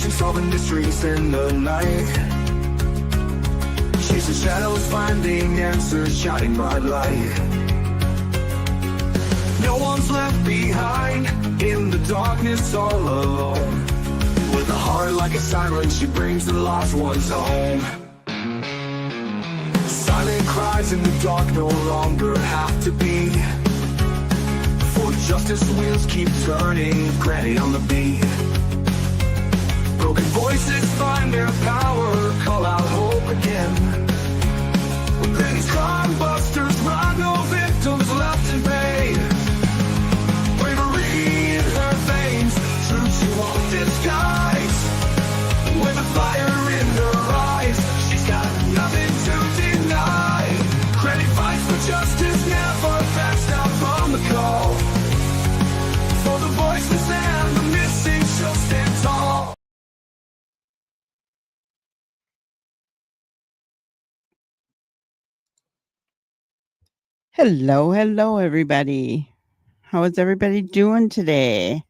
misinformation, solving mysteries in the night. Chasing shadows, finding answers, shining bright light. No one's left behind in the darkness, all alone. With a heart like a siren, she brings the lost ones home. Silent cries in the dark no longer have to be. For justice, wheels keep turning, granny on the beat. Broken voices find their power, call out hope again. When these crime busters run, no victims left in pain. Bravery in her veins, true she won't disguise. With a fire in her eyes, she's got nothing to deny. Granny fights for justice, never backs down from the call. For the voiceless and the missing, she'll stand tall. Hello, everybody. How is everybody doing today?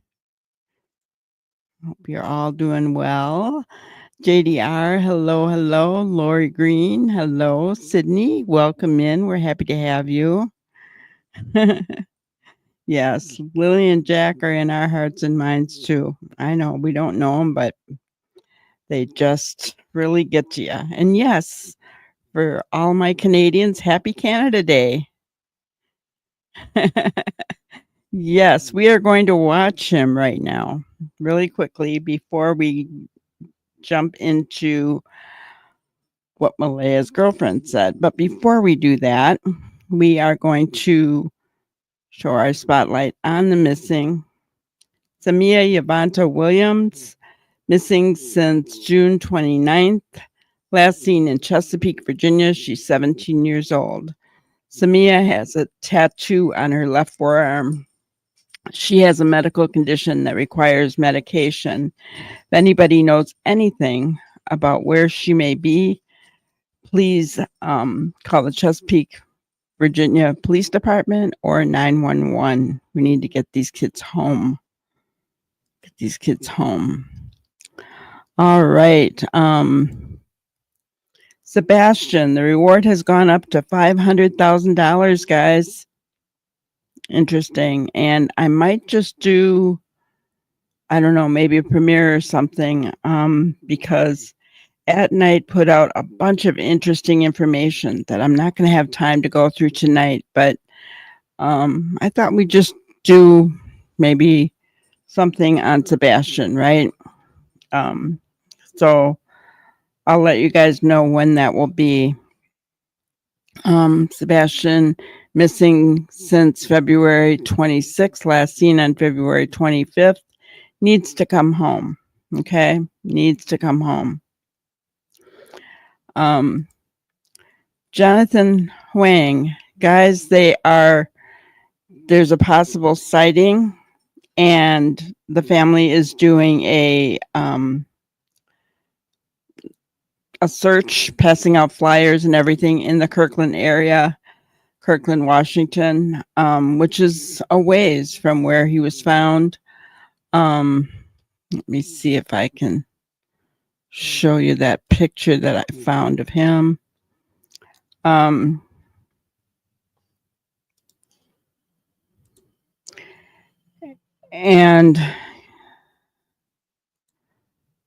Hope you're all doing well. JDR, hello. Lori Green, hello. Sydney, welcome in. We're happy to have you. Yes, Lily and Jack are in our hearts and minds too. I know we don't know them, but they just really get to you. And yes, for all my Canadians, happy Canada Day. Yes, we are going to watch him right now, really quickly, before we jump into what Maleha's girlfriend said. But before we do that, we are going to show our spotlight on the missing. Samia Yavanta Williams, missing since June 29th, last seen in Chesapeake, Virginia. She's 17 years old. Samia has a tattoo on her left forearm. She has a medical condition that requires medication. If anybody knows anything about where she may be, please call the Chesapeake, Virginia Police Department or 911. We need to get these kids home. All right. Sebastian, the reward has gone up to $500,000, guys. Interesting. And I might just do, I don't know, maybe a premiere or something, because At Night put out a bunch of interesting information that I'm not going to have time to go through tonight, but I thought we'd just do maybe something on Sebastian, right? So I'll let you guys know when that will be. Sebastian, missing since February 26th, last seen on February 25th, needs to come home. Okay, needs to come home. Jonathan Huang, guys, there's a possible sighting, and the family is doing a search, passing out flyers and everything in the Kirkland area, Kirkland, Washington, which is a ways from where he was found. Let me see if I can show you that picture that I found of him. And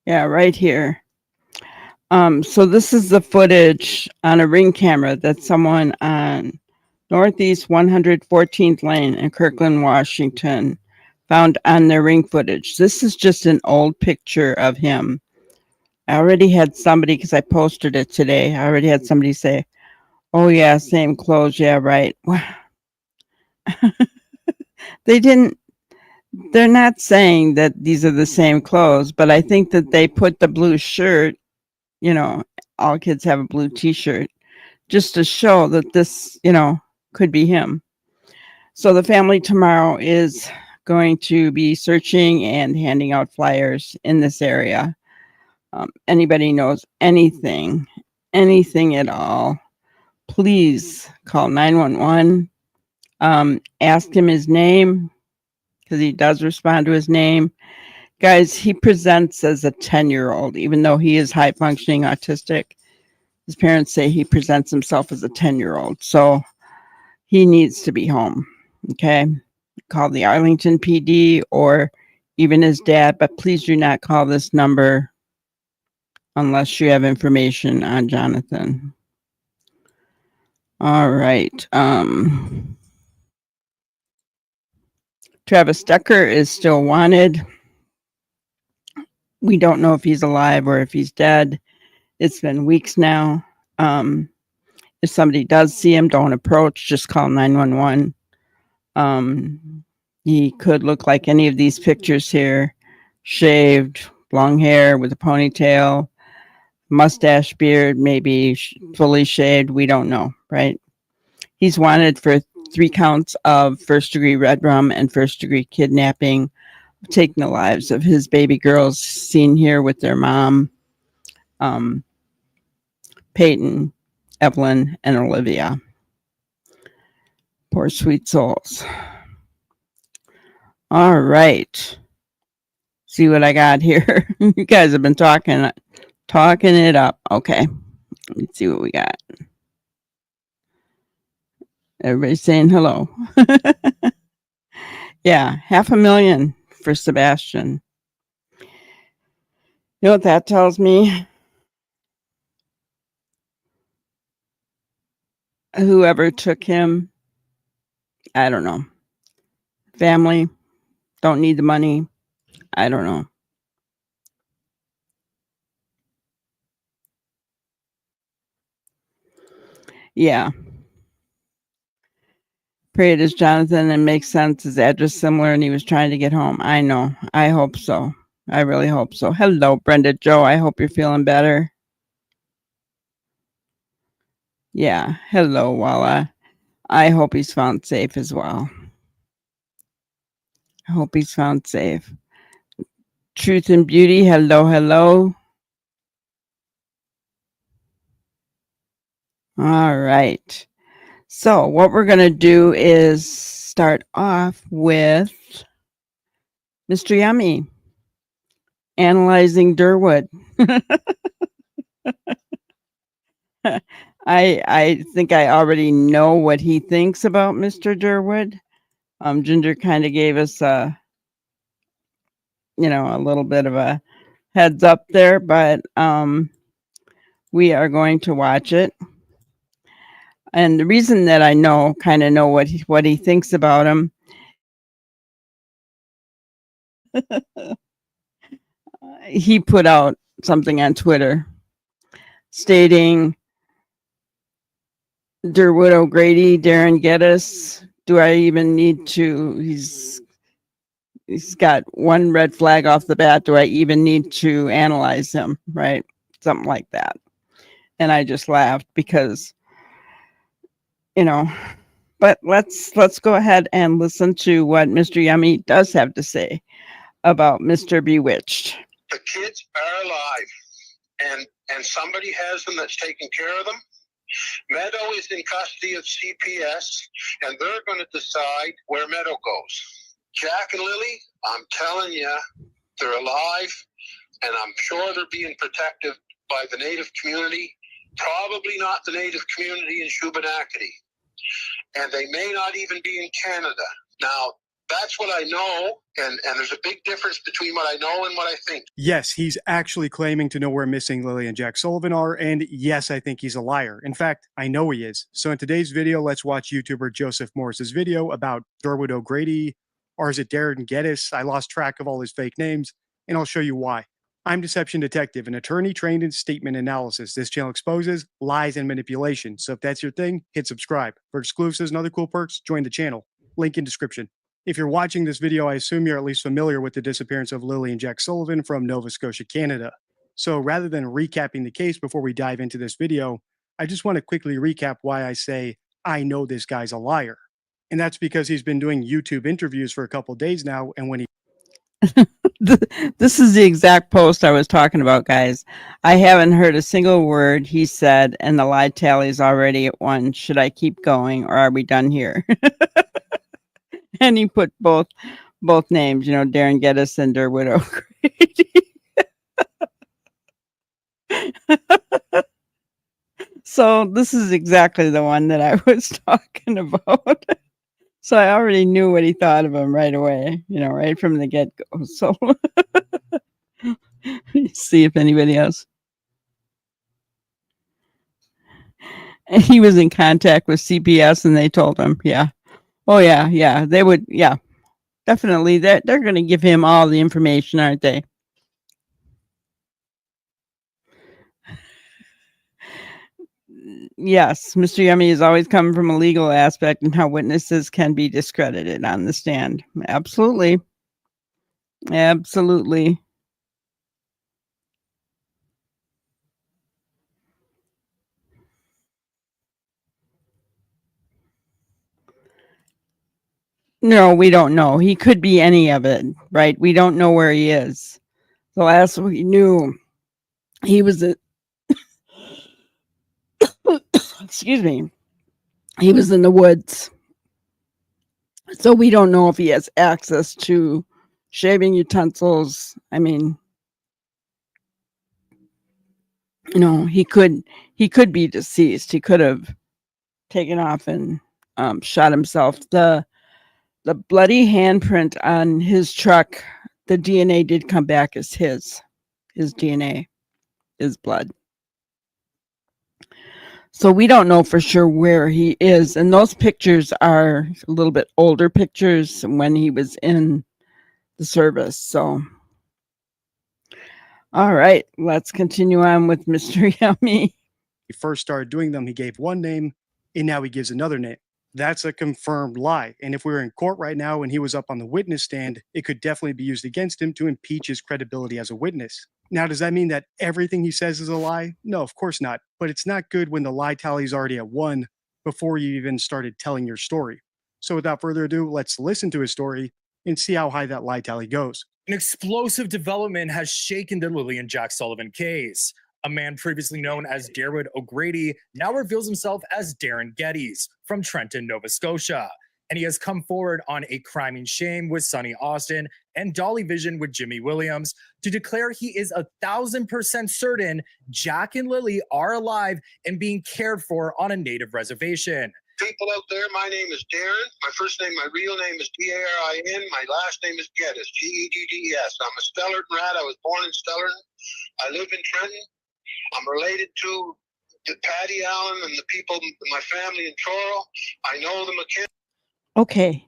yeah, right here. So this is the footage on a Ring camera that someone on Northeast 114th Lane in Kirkland, Washington found on their Ring footage. This is just an old picture of him. I already had somebody, because I posted it today, I already had somebody say, oh yeah, same clothes, yeah, right. They're not saying that these are the same clothes, but I think that they put the blue shirt, you know, all kids have a blue t-shirt, just to show that this, you know, could be him. So the family tomorrow is going to be searching and handing out flyers in this area. Anybody knows anything at all, please call 911. Ask him his name, because he does respond to his name. Guys, he presents as a 10-year-old, even though he is high functioning autistic. His parents say he presents himself as a 10-year-old. So he needs to be home. Okay. Call the Arlington PD or even his dad, but please do not call this number unless you have information on Jonathan. All right. Travis Decker is still wanted. We don't know if he's alive or if he's dead. It's been weeks now. If somebody does see him, don't approach. Just call 911. He could look like any of these pictures here. Shaved, long hair with a ponytail, mustache, beard, maybe fully shaved. We don't know, right? He's wanted for 3 counts of first-degree red rum and first-degree kidnapping, taking the lives of his baby girls seen here with their mom, Peyton, Evelyn, and Olivia. Poor sweet souls. All right. See what I got here. You guys have been talking it up. Okay. Let's see what we got. Everybody's saying hello. Yeah, $500,000 for Sebastian. You know what that tells me? Whoever took him, I don't know. Family, don't need the money. I don't know. Yeah. Pray it is Jonathan and makes sense. His address similar and he was trying to get home. I know. I hope so. I really hope so. Hello, Brenda Joe. I hope you're feeling better. Yeah. Hello, Walla. I hope he's found safe as well. I hope he's found safe. Truth and Beauty. Hello, hello. All right. So what we're going to do is start off with Mr. Yummy analyzing Durwood. I think I already know what he thinks about Mr. Durwood. Ginger kind of gave us a little bit of a heads up there, but we are going to watch it. And the reason that I kind of know what he thinks about him, he put out something on Twitter stating, Durwood O'Grady, Darren Geddes, do I even need to, he's got one red flag off the bat, do I even need to analyze him, right? Something like that. And I just laughed because, but let's go ahead and listen to what Mr. Yummy does have to say about Mr. Bewitched. The kids are alive, and somebody has them that's taking care of them. Meadow is in custody of CPS, and they're going to decide where Meadow goes. Jack and Lily, I'm telling you, they're alive, and I'm sure they're being protected by the Native community, probably not the Native community in Shubenacadie. And they may not even be in Canada. Now, that's what I know, and there's a big difference between what I know and what I think. Yes, he's actually claiming to know where missing Lily and Jack Sullivan are, and yes, I think he's a liar. In fact, I know he is. So in today's video, let's watch YouTuber Joseph Morris's video about Durwood O'Grady, or is it Darren Geddes? I lost track of all his fake names, and I'll show you why. I'm Deception Detective, an attorney trained in statement analysis. This channel exposes lies and manipulation, so if that's your thing, hit subscribe. For exclusives and other cool perks, join the channel. Link in description. If you're watching this video, I assume you're at least familiar with the disappearance of Lily and Jack Sullivan from Nova Scotia, Canada. So rather than recapping the case before we dive into this video, I just want to quickly recap why I say I know this guy's a liar. And that's because he's been doing YouTube interviews for a couple days now, and when he This is the exact post I was talking about, guys. I haven't heard a single word he said, and the lie tally is already at 1. Should I keep going, or are we done here? And he put both both names, Darren Geddes and Derwood O'Grady. So this is exactly the one that I was talking about. So I already knew what he thought of him right away, right from the get-go. So see if anybody else. And he was in contact with CPS and they told him, yeah. Oh yeah, they would, yeah. Definitely they're going to give him all the information, aren't they? Yes, Mr. Yummy is always coming from a legal aspect and how witnesses can be discredited on the stand. Absolutely. Absolutely. No, we don't know. He could be any of it, right? We don't know where he is. The last we knew, he was excuse me, he was in the woods. So we don't know if he has access to shaving utensils. I mean, he could be deceased. He could have taken off and shot himself. The bloody handprint on his truck, the DNA did come back as his DNA, his blood. So we don't know for sure where he is. And those pictures are a little bit older pictures when he was in the service. So, all right, let's continue on with Mr. Yummy. He first started doing them, he gave one name, and now he gives another name. That's a confirmed lie. And if we were in court right now and he was up on the witness stand, it could definitely be used against him to impeach his credibility as a witness. Now, does that mean that everything he says is a lie? No, of course not. But it's not good when the lie tally is already at 1 before you even started telling your story. So without further ado, let's listen to his story and see how high that lie tally goes. An explosive development has shaken the Lily and Jack Sullivan case. A man previously known as Derwood O'Grady now reveals himself as Darren Geddes from Trenton, Nova Scotia. And he has come forward on A Crime and Shame with Sonny Austin and Dolly Vision with Jimmy Williams to declare he is 1,000% certain Jack and Lily are alive and being cared for on a native reservation. People out there, my name is Darren. My first name, my real name is D-A-R-I-N. My last name is Geddes, G-E-D-D-E-S. I'm a Stellarton rat. I was born in Stellarton. I live in Trenton. I'm related to Patty Allen and the people, my family in Toro. I know the McKin. Okay,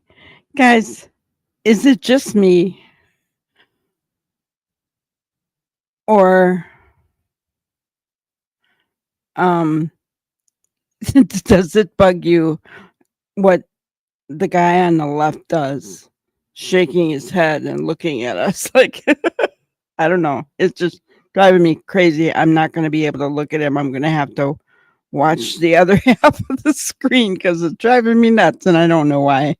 guys, is it just me? Or does it bug you what the guy on the left does, shaking his head and looking at us like, I don't know. It's just driving me crazy. I'm not going to be able to look at him. I'm going to have to watch the other half of the screen because it's driving me nuts and I don't know why.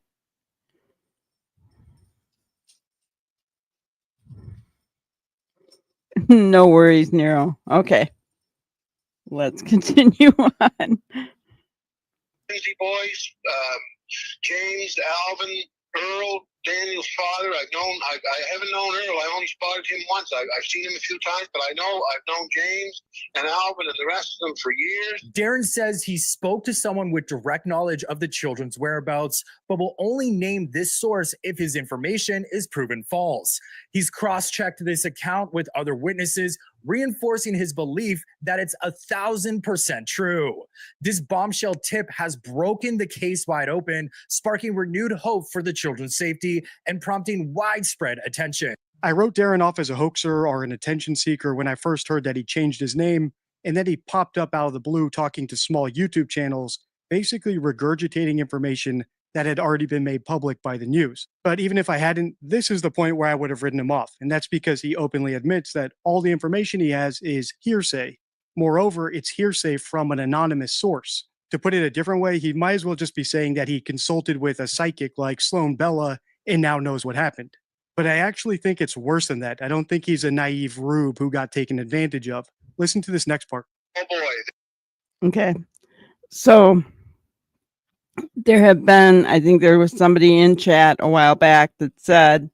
No worries, Nero. Okay. Let's continue on. Crazy boys, James, Alvin, Earl, Daniel's father. I haven't known Earl. I only spotted him once. I've seen him a few times, but I've known James and Alvin and the rest of them for years. Darren says he spoke to someone with direct knowledge of the children's whereabouts, but will only name this source if his information is proven false. He's cross-checked this account with other witnesses, reinforcing his belief that it's 1,000% true. This bombshell tip has broken the case wide open, sparking renewed hope for the children's safety and prompting widespread attention. I wrote Darren off as a hoaxer or an attention seeker when I first heard that he changed his name, and then he popped up out of the blue talking to small YouTube channels, basically regurgitating information that had already been made public by the news. But even if I hadn't, this is the point where I would have written him off, and that's because he openly admits that all the information he has is hearsay. Moreover, it's hearsay from an anonymous source. To put it a different way, he might as well just be saying that he consulted with a psychic like Sloan Bella and now knows what happened. But I actually think it's worse than that. I don't think he's a naive rube who got taken advantage of. Listen to this next part. Oh boy. Okay. So There have been, I think there was somebody in chat a while back that said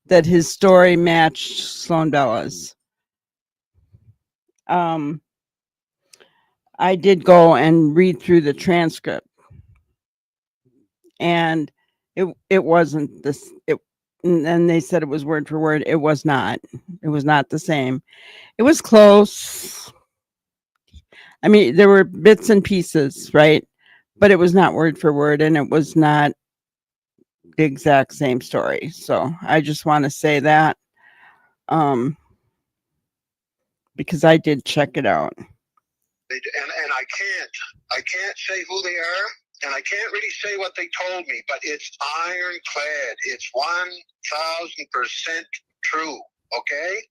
that his story matched Sloan Bella's. I did go and read through the transcript, and it wasn't this. And they said it was word for word. It was not. It was not the same. It was close. I mean, there were bits and pieces, right? But it was not word for word, and it was not the exact same story. So I just want to say that, because I did check it out. And I can't say who they are, and I can't really say what they told me, but it's ironclad. It's 1,000% true. Okay.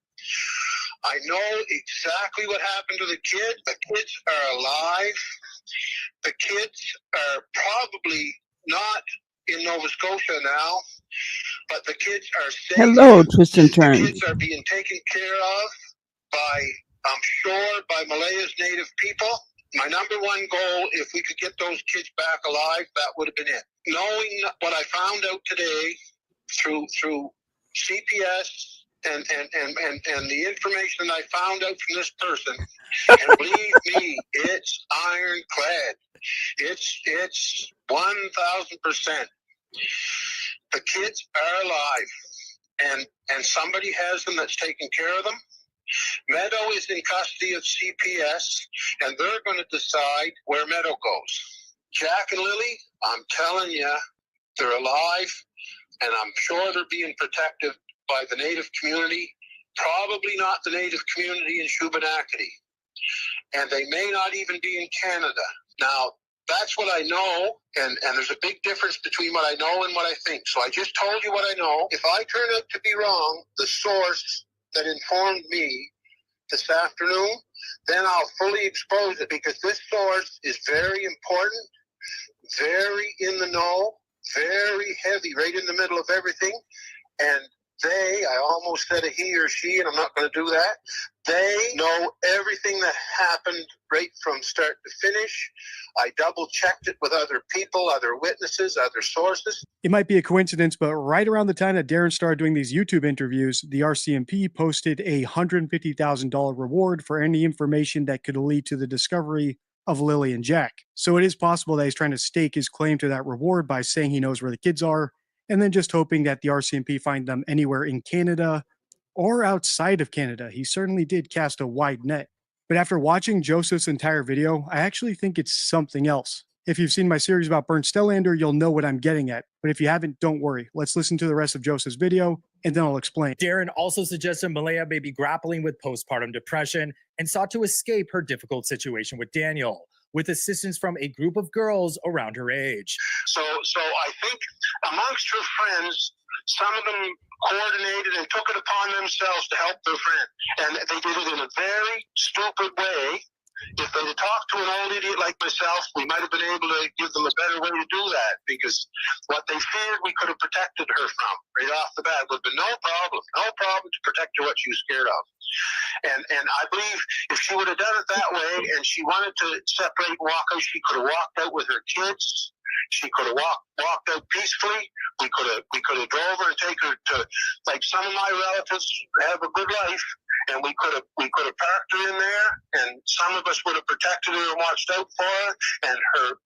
I know exactly what happened to the kid. The kids are alive. The kids are probably not in Nova Scotia now, but the kids are safe. Hello, twists and The turns. kids are being taken care of by, I'm sure, by Malaya's native people. My number one goal, if we could get those kids back alive, that would have been it. Knowing what I found out today through CPS and the information I found out from this person, and believe me, it's ironclad. It's 1,000%. The kids are alive, and somebody has them that's taking care of them. Meadow is in custody of CPS, and they're going to decide where Meadow goes. Jack and Lily, I'm telling you, they're alive, and I'm sure they're being protected by the Native community, probably not the Native community in Shubenacadie. And they may not even be in Canada. Now, that's what I know, and there's a big difference between what I know and what I think. So I just told you what I know. If I turn out to be wrong, the source that informed me this afternoon, then I'll fully expose it, because this source is very important, very in the know, very heavy, right in the middle of everything. And I almost said a he or she, and I'm not going to do that. They know everything that happened right from start to finish. I double checked it with other people, other witnesses, other sources. It might be a coincidence, but right around the time that Darren started doing these YouTube interviews, the RCMP posted a $150,000 reward for any information that could lead to the discovery of Lily and Jack. So it is possible that he's trying to stake his claim to that reward by saying he knows where the kids are, and then just hoping that the RCMP find them anywhere in Canada or outside of Canada. He certainly did cast a wide net. But after watching Joseph's entire video, I actually think it's something else. If you've seen my series about Bernd Stellander, you'll know what I'm getting at. But if you haven't, don't worry. Let's listen to the rest of Joseph's video, and then I'll explain. Darren also suggested Malaya may be grappling with postpartum depression and sought to escape her difficult situation with Daniel, with assistance from a group of girls around her age. So I think amongst her friends, some of them coordinated and took it upon themselves to help their friend. And they did it in a very stupid way. If they'd have talked to an old idiot like myself, we might have been able to give them a better way to do that, because what they feared we could have protected her from right off the bat would have been no problem to protect her what she was scared of. And I believe if she would have done it that way and she wanted to separate and walk out, she could have walked out with her kids. She could have walked out peacefully. We could have drove her and take her to, like some of my relatives have a good life, and we could have parked her in there, and some of us would have protected her and watched out for her, and her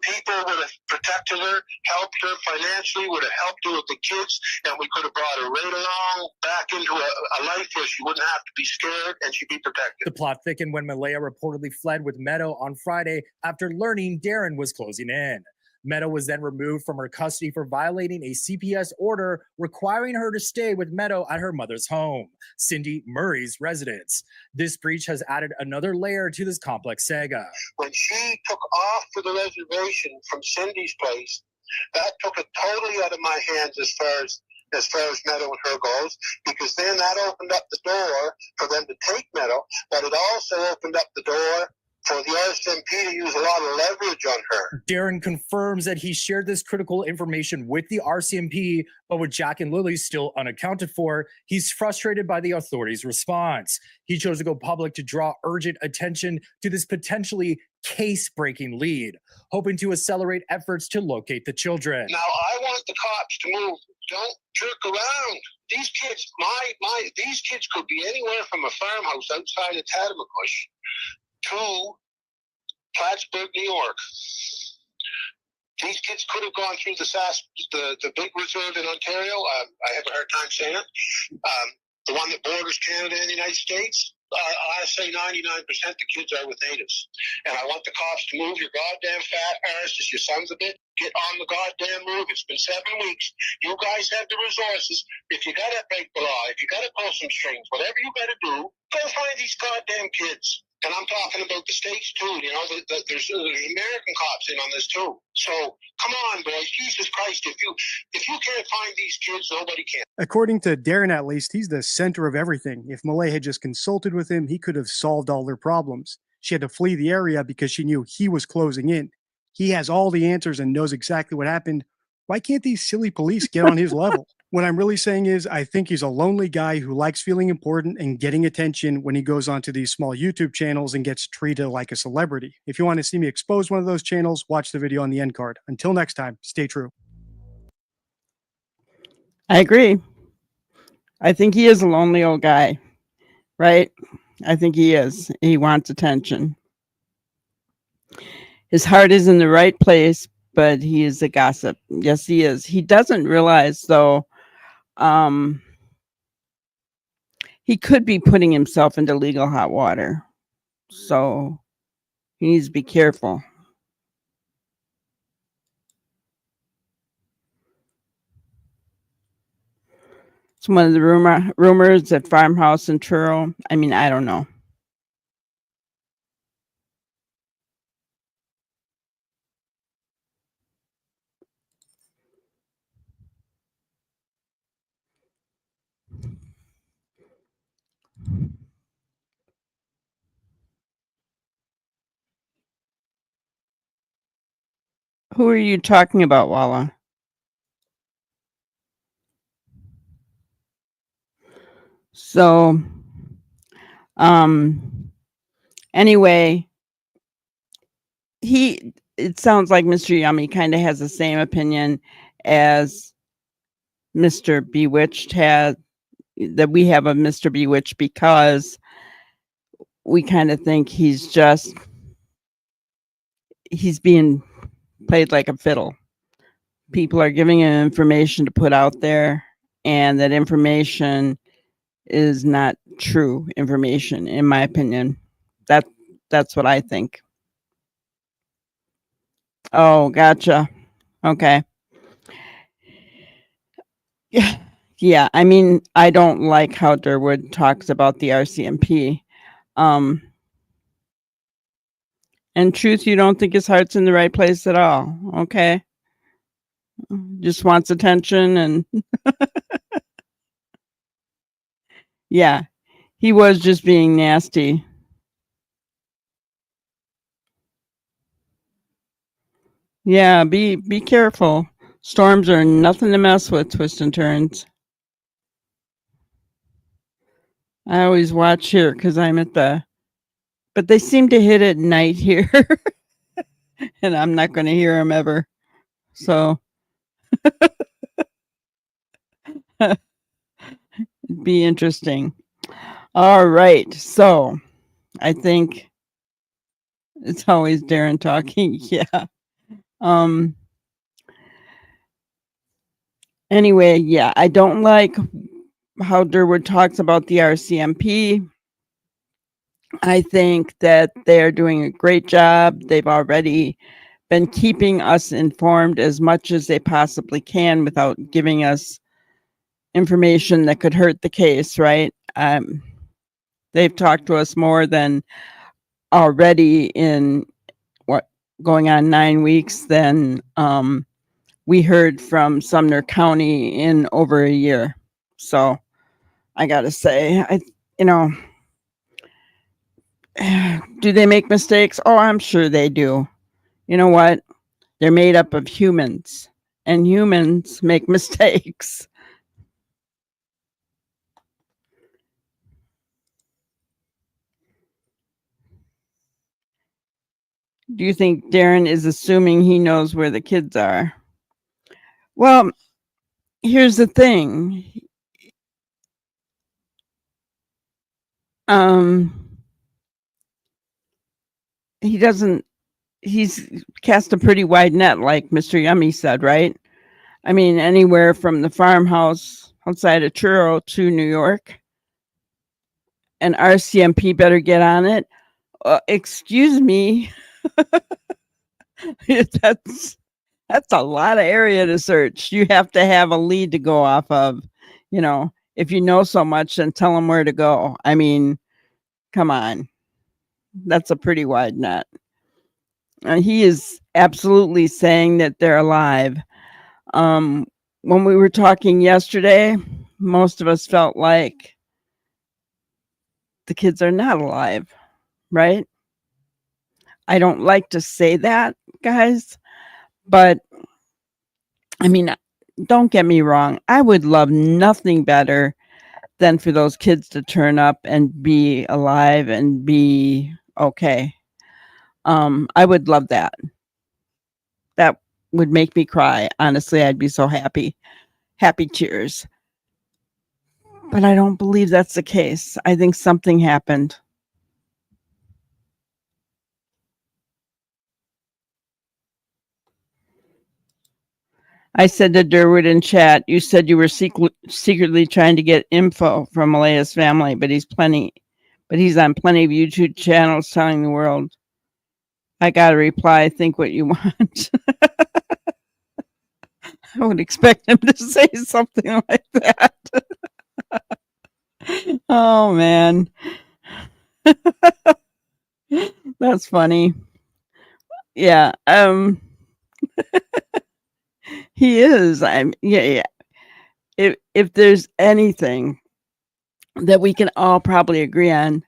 people would have protected her, helped her financially, would have helped her with the kids, and we could have brought her right along back into a life where she wouldn't have to be scared and she'd be protected. The plot thickened when Malaya reportedly fled with Meadow on Friday after learning Darren was closing in. Meadow was then removed from her custody for violating a CPS order requiring her to stay with Meadow at her mother's home, Cindy Murray's residence. This breach has added another layer to this complex saga. When she took off for the reservation from Cindy's place, that took it totally out of my hands as far as Meadow and her goes, because then that opened up the door for them to take Meadow, but it also opened up the door for the RCMP to use a lot of leverage on her. Darren confirms that he shared this critical information with the RCMP, but with Jack and Lily still unaccounted for, he's frustrated by the authorities' response. He chose to go public to draw urgent attention to this potentially case-breaking lead, hoping to accelerate efforts to locate the children. Now, I want the cops to move. Don't jerk around. These kids, these kids could be anywhere from a farmhouse outside of Tattamakush to Plattsburgh, New York. These kids could have gone through the big reserve in Ontario. I have a hard time saying it. The one that borders Canada and the United States. I say 99% the kids are with natives. And I want the cops to move your goddamn fat asses, you sons of bitch. Get on the goddamn move. It's been 7 weeks. You guys have the resources. If you gotta break the law, if you gotta pull some strings, whatever you gotta do, go find these goddamn kids. And I'm talking about the states too. You know, there's American cops in on this too. So come on, boys. Jesus Christ, if you can't find these kids, nobody can. According to Darren, at least, he's the center of everything. If Malaya had just consulted with him, he could have solved all their problems. She had to flee the area because she knew he was closing in. He has all the answers and knows exactly what happened. Why can't these silly police get on his level? What I'm really saying is I think he's a lonely guy who likes feeling important and getting attention when he goes onto these small YouTube channels and gets treated like a celebrity. If you want to see me expose one of those channels, watch the video on the end card. Until next time, stay true. I agree. I think he is a lonely old guy, right? I think he is. He wants attention. His heart is in the right place, but he is a gossip. Yes, he is. He doesn't realize, though, he could be putting himself into legal hot water. So he needs to be careful. It's one of the rumors at farmhouse in Cheryl. I mean, I don't know. Who are you talking about, Walla? So, anyway, it sounds like Mr. Yummy kind of has the same opinion as Mr. Bewitched had, that we have of Mr. Bewitched, because we kind of think he's being played like a fiddle. People are giving him information to put out there, and that information is not true information, in my opinion. That's what I think. Oh, gotcha. Okay. Yeah. I mean, I don't like how Durwood talks about the RCMP. In truth, you don't think his heart's in the right place at all. Okay. Just wants attention, and yeah, he was just being nasty. Yeah, be careful. Storms are nothing to mess with, twists and turns. I always watch here because I'm at but they seem to hit at night here. And I'm not going to hear them ever. So be interesting. All right. So I think it's always Darren talking. Yeah. Anyway, yeah, I don't like how Durwood talks about the RCMP. I think that they're doing a great job. They've already been keeping us informed as much as they possibly can without giving us information that could hurt the case, right? They've talked to us more than already in going on 9 weeks than we heard from Sumner County in over a year. So I gotta say, do they make mistakes? Oh, I'm sure they do. You know what? They're made up of humans, and humans make mistakes. Do you think Darren is assuming he knows where the kids are? Well, here's the thing. He doesn't, he's cast a pretty wide net, like Mr. Yummy said, right? I mean, anywhere from the farmhouse outside of Cheryl to New York. And RCMP better get on it. Excuse me. that's a lot of area to search. You have to have a lead to go off of. You know, if you know so much, then tell them where to go. I mean, come on. That's a pretty wide net. He is absolutely saying that they're alive. When we were talking yesterday, most of us felt like the kids are not alive, right? I don't like to say that, guys, but I mean, don't get me wrong. I would love nothing better than for those kids to turn up and be alive and be okay. I would love that. That would make me cry. Honestly, I'd be so happy. Happy tears. But I don't believe that's the case. I think something happened. I said to Durwood in chat, you said you were secretly trying to get info from Malaya's family, but he's on plenty of YouTube channels telling the world. I got a reply, think what you want. I would expect him to say something like that. Oh man. That's funny. Yeah. He is. Yeah. If there's anything that we can all probably agree on,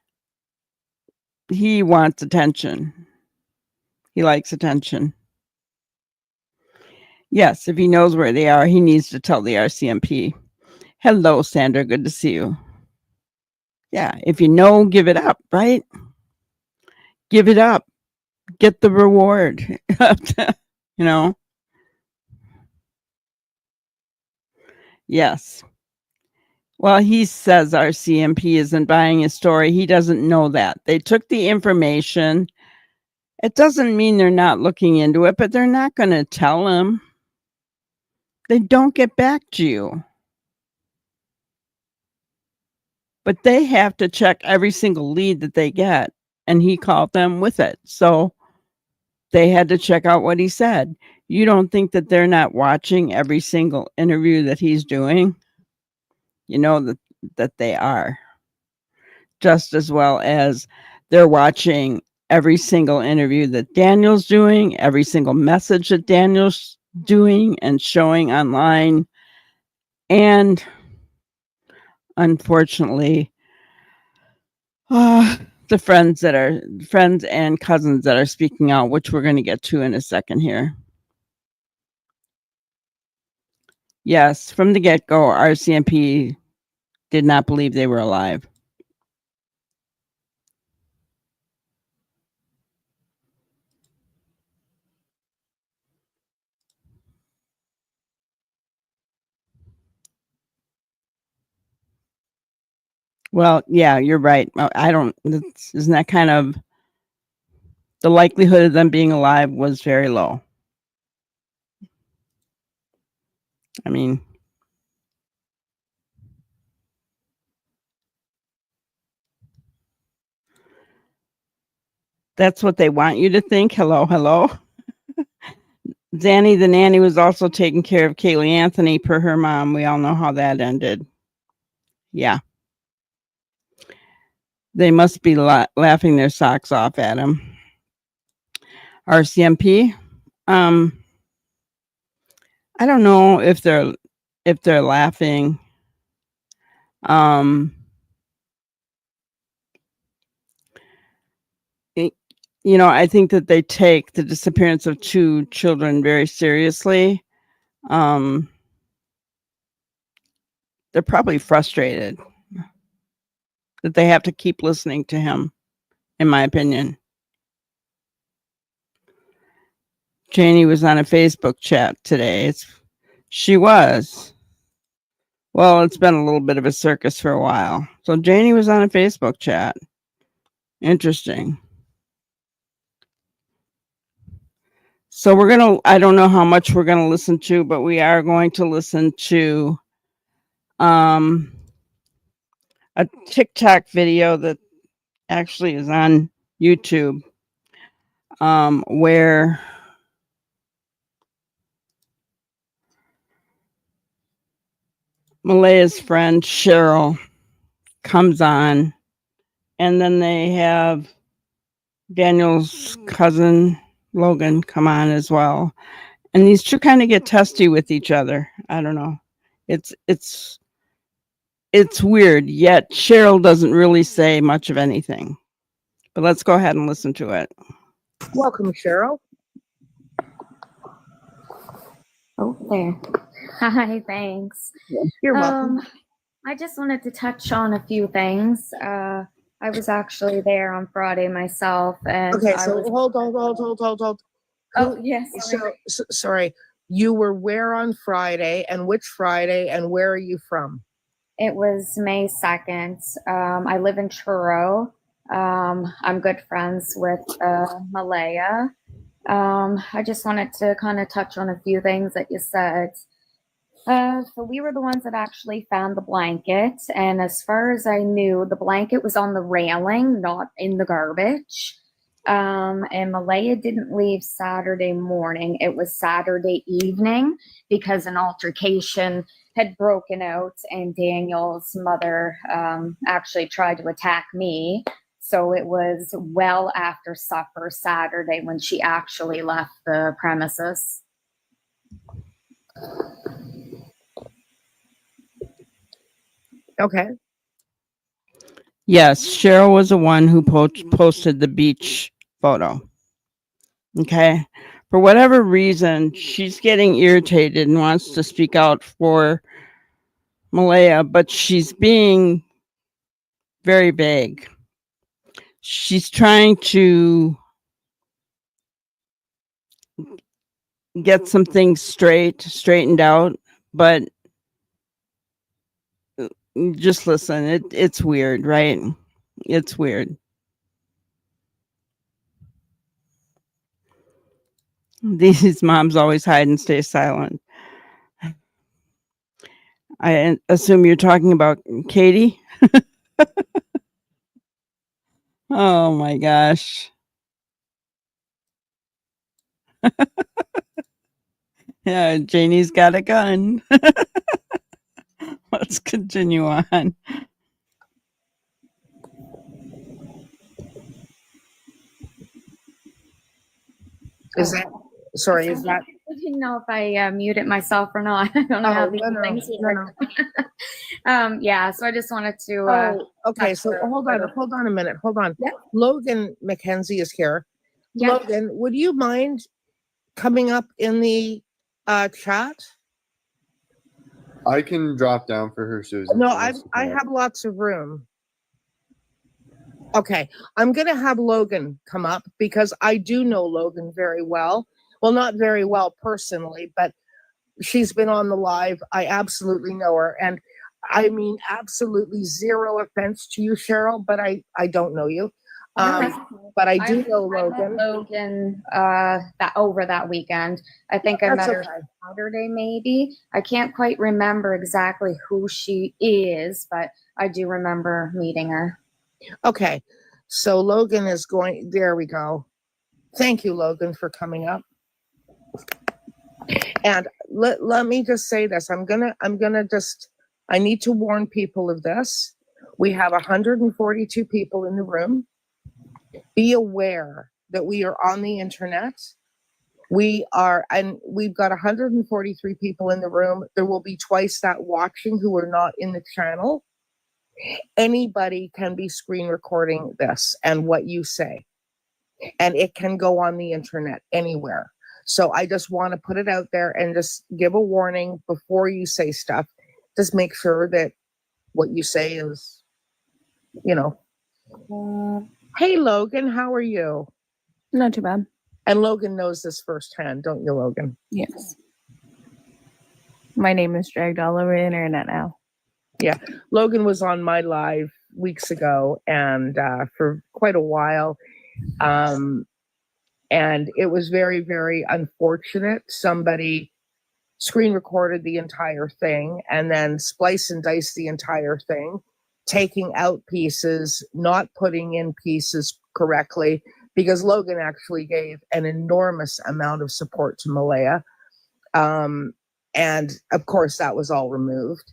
he wants attention. He likes attention. Yes, if he knows where they are, he needs to tell the RCMP. Hello, Sandra. Good to see you. Yeah, if you know, give it up, right? Give it up. Get the reward. You know? Yes. Well, he says RCMP isn't buying his story. He doesn't know that. They took the information. It doesn't mean they're not looking into it, but they're not going to tell him. They don't get back to you. But they have to check every single lead that they get, and he called them with it. So they had to check out what he said. You don't think that they're not watching every single interview that he's doing? You know that they are. Just as well as they're watching every single interview that Daniel's doing, every single message that Daniel's doing and showing online. And unfortunately, the friends and cousins that are speaking out, which we're going to get to in a second here. Yes, from the get-go, RCMP did not believe they were alive. Well, yeah, you're right. Isn't that kind of the likelihood of them being alive was very low. I mean, that's what they want you to think. Hello, hello. Zanny the nanny was also taking care of Kaylee Anthony per her mom. We all know how that ended. Yeah. They must be laughing their socks off at him. RCMP. I don't know if they're laughing. You know, I think that they take the disappearance of 2 children very seriously. They're probably frustrated that they have to keep listening to him, in my opinion. Janie was on a Facebook chat today. She was. Well, it's been a little bit of a circus for a while. So Janie was on a Facebook chat. Interesting. So I don't know how much we're gonna listen to, but we are going to listen to a TikTok video that actually is on YouTube, where Malaya's friend Cheryl comes on, and then they have Daniel's cousin Logan come on as well. And these two kind of get testy with each other. I don't know. It's weird, yet Cheryl doesn't really say much of anything. But let's go ahead and listen to it. Welcome, Cheryl. Oh, there. Hi, thanks. You're welcome. I just wanted to touch on a few things. I was actually there on Friday myself, and Okay, I so was. hold. Oh, yes. Sorry. You were where on Friday, and which Friday, and where are you from? It was May 2nd. I live in Truro. I'm good friends with Malaya. I just wanted to kind of touch on a few things that you said. So we were the ones that actually found the blanket, and as far as I knew, the blanket was on the railing, not in the garbage. And Malaya didn't leave Saturday morning. It was Saturday evening because an altercation had broken out, and Daniel's mother actually tried to attack me. So it was well after supper Saturday when she actually left the premises. Okay. Yes, Cheryl was the one who posted the beach photo. Okay. For whatever reason, she's getting irritated and wants to speak out for Malaya, but she's being very vague. She's trying to get some things straightened out, but just listen. It's weird, right? It's weird. These moms always hide and stay silent. I assume you're talking about Katie. Oh my gosh. Yeah, Janie's got a gun. Let's continue on. Is that sorry? Is that? I didn't know if I muted myself or not. I don't know how these things work. Yeah, so I just wanted to. Okay. So hold on a minute. Hold on. Yep. Logan McKenzie is here. Yep. Logan, would you mind coming up in the chat? I can drop down for her, Susan. No, I have lots of room. Okay, I'm gonna have Logan come up because I do know Logan very well. Well, not very well personally, but she's been on the live. I absolutely know her, and I mean absolutely zero offense to you, Cheryl, but I don't know you. But I do know Logan. Logan that over that weekend. I think I met her Saturday maybe. I can't quite remember exactly who she is, but I do remember meeting her. Okay, so Logan is going. There we go. Thank you, Logan, for coming up. And let me just say this. I'm gonna just. I need to warn people of this. We have 142 people in the room. Be aware that we are on the internet. We are, and we've got 143 people in the room. There will be twice that watching who are not in the channel. Anybody can be screen recording this and what you say, and it can go on the internet anywhere. So I just want to put it out there and just give a warning before you say stuff. Just make sure that what you say is, you know. Hey, Logan, how are you? Not too bad. And Logan knows this firsthand, don't you, Logan? Yes. My name is dragged all over the internet now. Logan was on my live weeks ago and for quite a while. And it was very, very unfortunate. Somebody screen recorded the entire thing and then splice and dice the entire thing, taking out pieces, not putting in pieces correctly, because Logan actually gave an enormous amount of support to Malaya. And of course, that was all removed.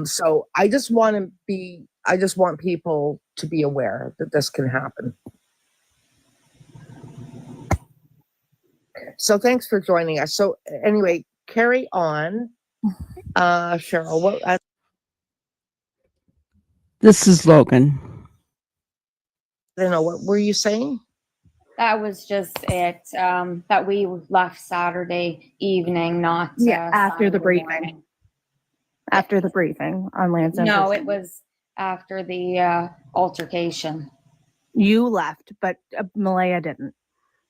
So I just want people to be aware that this can happen. So thanks for joining us. So anyway, carry on. Cheryl, what? This is Logan. I don't know, what were you saying? That was just it. That we left Saturday evening, not After the Saturday briefing. morning. After the briefing on Lansdowne. No, it was after the altercation. You left, but Malaya didn't.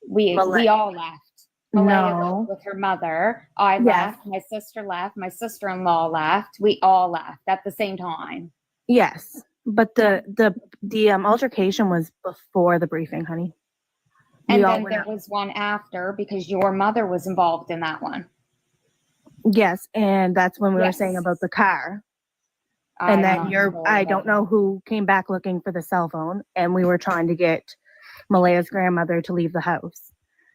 We all left. Malaya No. went with her mother. I Yes. left. My sister left. My sister-in-law left. We all left at the same time. Yes, but the altercation was before the briefing, honey. And We all then went there out. was one after because your mother was involved in that one. Yes, and that's when we were Yes. saying about the car. I'm And then not I sure don't know who came back looking for the cell phone, and we were trying to get Malaya's grandmother to leave the house.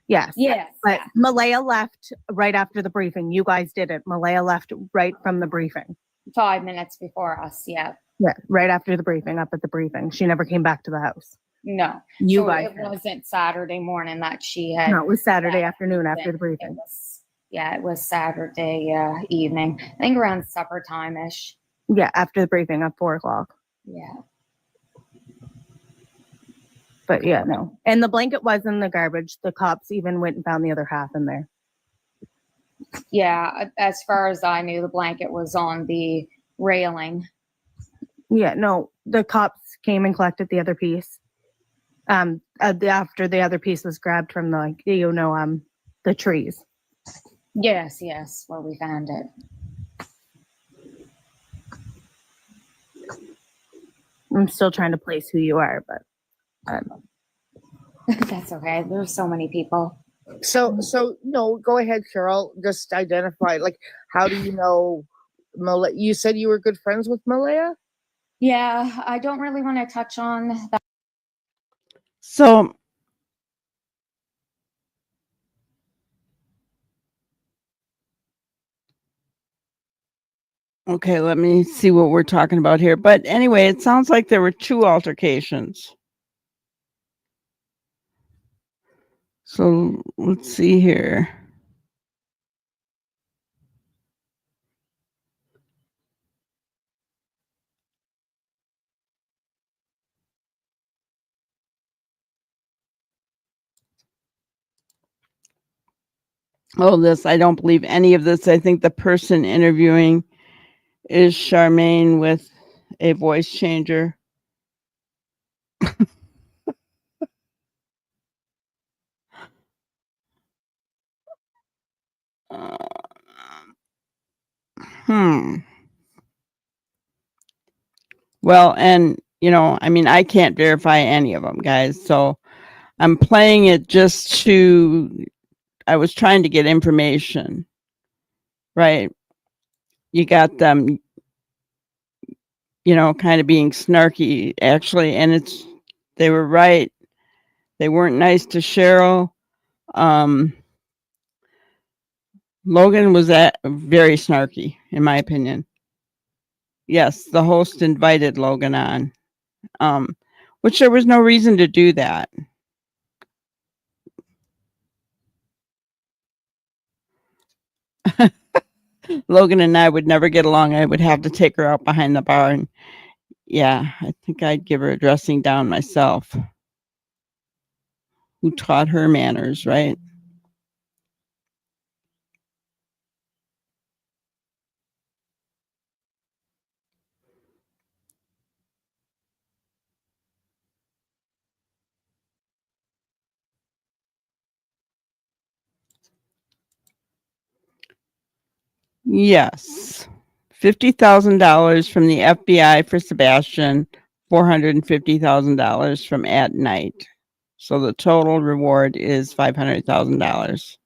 Yes. Yes. But Malaya left right after the briefing. You guys didn't. Malaya left right from the briefing. 5 minutes before us. Yeah. Yeah, right after the briefing, up at the briefing. She never came back to the house. No. You So guys it did. wasn't Saturday morning that she had. No, it was Saturday that afternoon after the It briefing. was, it was Saturday evening. I think around supper time-ish. Yeah, after the briefing at 4:00. Yeah. But yeah, no. And the blanket was in the garbage. The cops even went and found the other half in there. Yeah. As far as I knew, the blanket was on the railing. Yeah, no, the cops came and collected the other piece. After the other piece was grabbed from the trees. Yes, where we found it. I'm still trying to place who you are, but That's okay. There's so many people. So no, go ahead, Cheryl. Just identify. Like, how do you know? You said you were good friends with Malaya. Yeah, I don't really want to touch on that. So, okay, let me see what we're talking about here. But anyway, it sounds like there were 2 altercations. So let's see here. Oh, I don't believe any of this. I think the person interviewing is Charmaine with a voice changer. Well, and I can't verify any of them, guys. So I'm playing it I was trying to get information, right? You got them, kind of being snarky, actually, and they were right. They weren't nice to Cheryl. Logan was very snarky, in my opinion. Yes, the host invited Logan on, which there was no reason to do that. Logan and I would never get along. I would have to take her out behind the bar, and yeah, I think I'd give her a dressing down myself. Who taught her manners, right? Yes. $50,000 from the FBI for Sebastian, $450,000 from At Night. So the total reward is $500,000.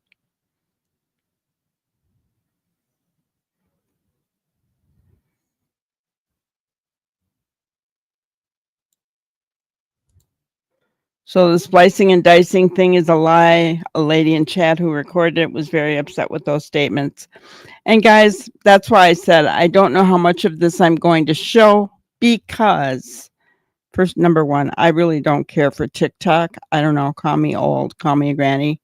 So the splicing and dicing thing is a lie. A lady in chat who recorded it was very upset with those statements. And guys, that's why I said I don't know how much of this I'm going to show, because first, number one, I really don't care for TikTok. I don't know, call me old, call me a granny.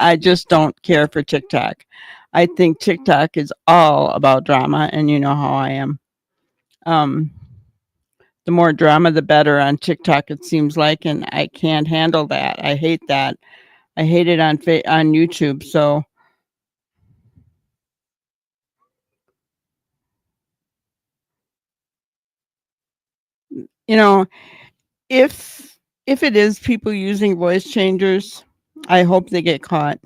I just don't care for TikTok. I think TikTok is all about drama, and you know how I am. The more drama, the better on TikTok, it seems like, and I can't handle that. I hate that. I hate it on YouTube. So, you know, if it is people using voice changers, I hope they get caught.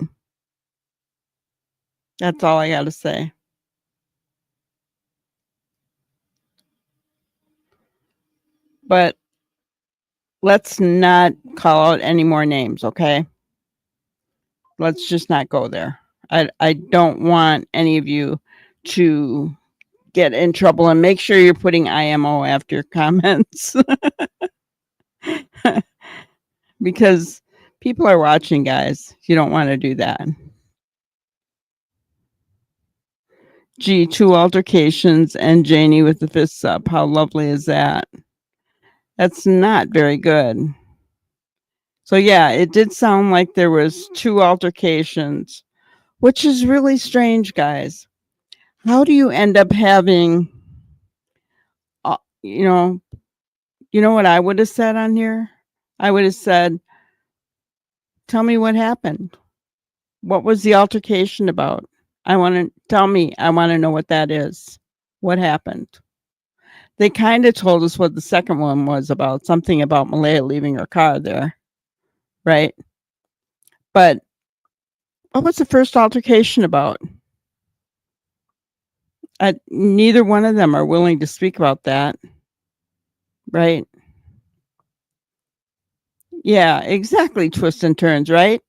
That's all I got to say. But let's not call out any more names, okay? Let's just not go there. I don't want any of you to get in trouble, and make sure you're putting IMO after your comments. Because people are watching, guys. You don't want to do that. Gee, 2 altercations and Janie with the fists up. How lovely is that? That's not very good. So yeah, it did sound like there was 2 altercations, which is really strange, guys. How do you end up having, you know what I would have said on here? I would have said, tell me what happened. What was the altercation about? I want to know what that is. What happened? They kind of told us what the second one was about, something about Malaya leaving her car there, right? But what was the first altercation about? Neither one of them are willing to speak about that, right? Yeah, exactly. Twists and turns, right?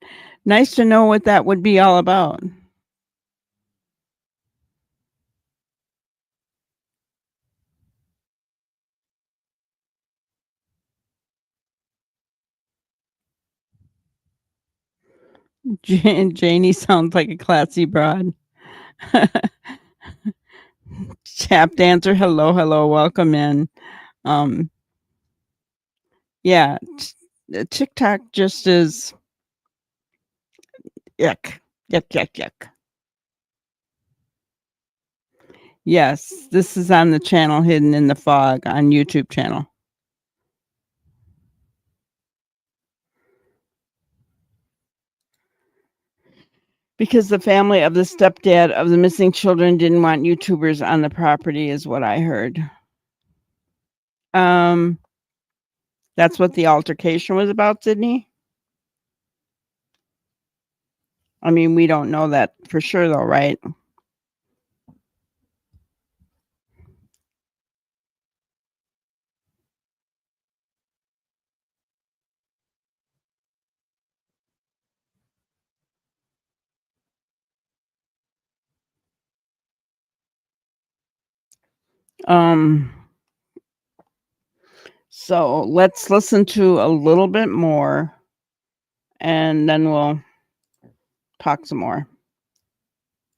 Nice to know what that would be all about. Janie sounds like a classy broad. Tap dancer, hello, welcome in. Yeah, TikTok just is yuck. Yes, this is on the channel Hidden in the Fog on YouTube channel. Because the family of the stepdad of the missing children didn't want YouTubers on the property, is what I heard. That's what the altercation was about, Sydney? I mean, we don't know that for sure, though, right? So let's listen to a little bit more, and then we'll talk some more.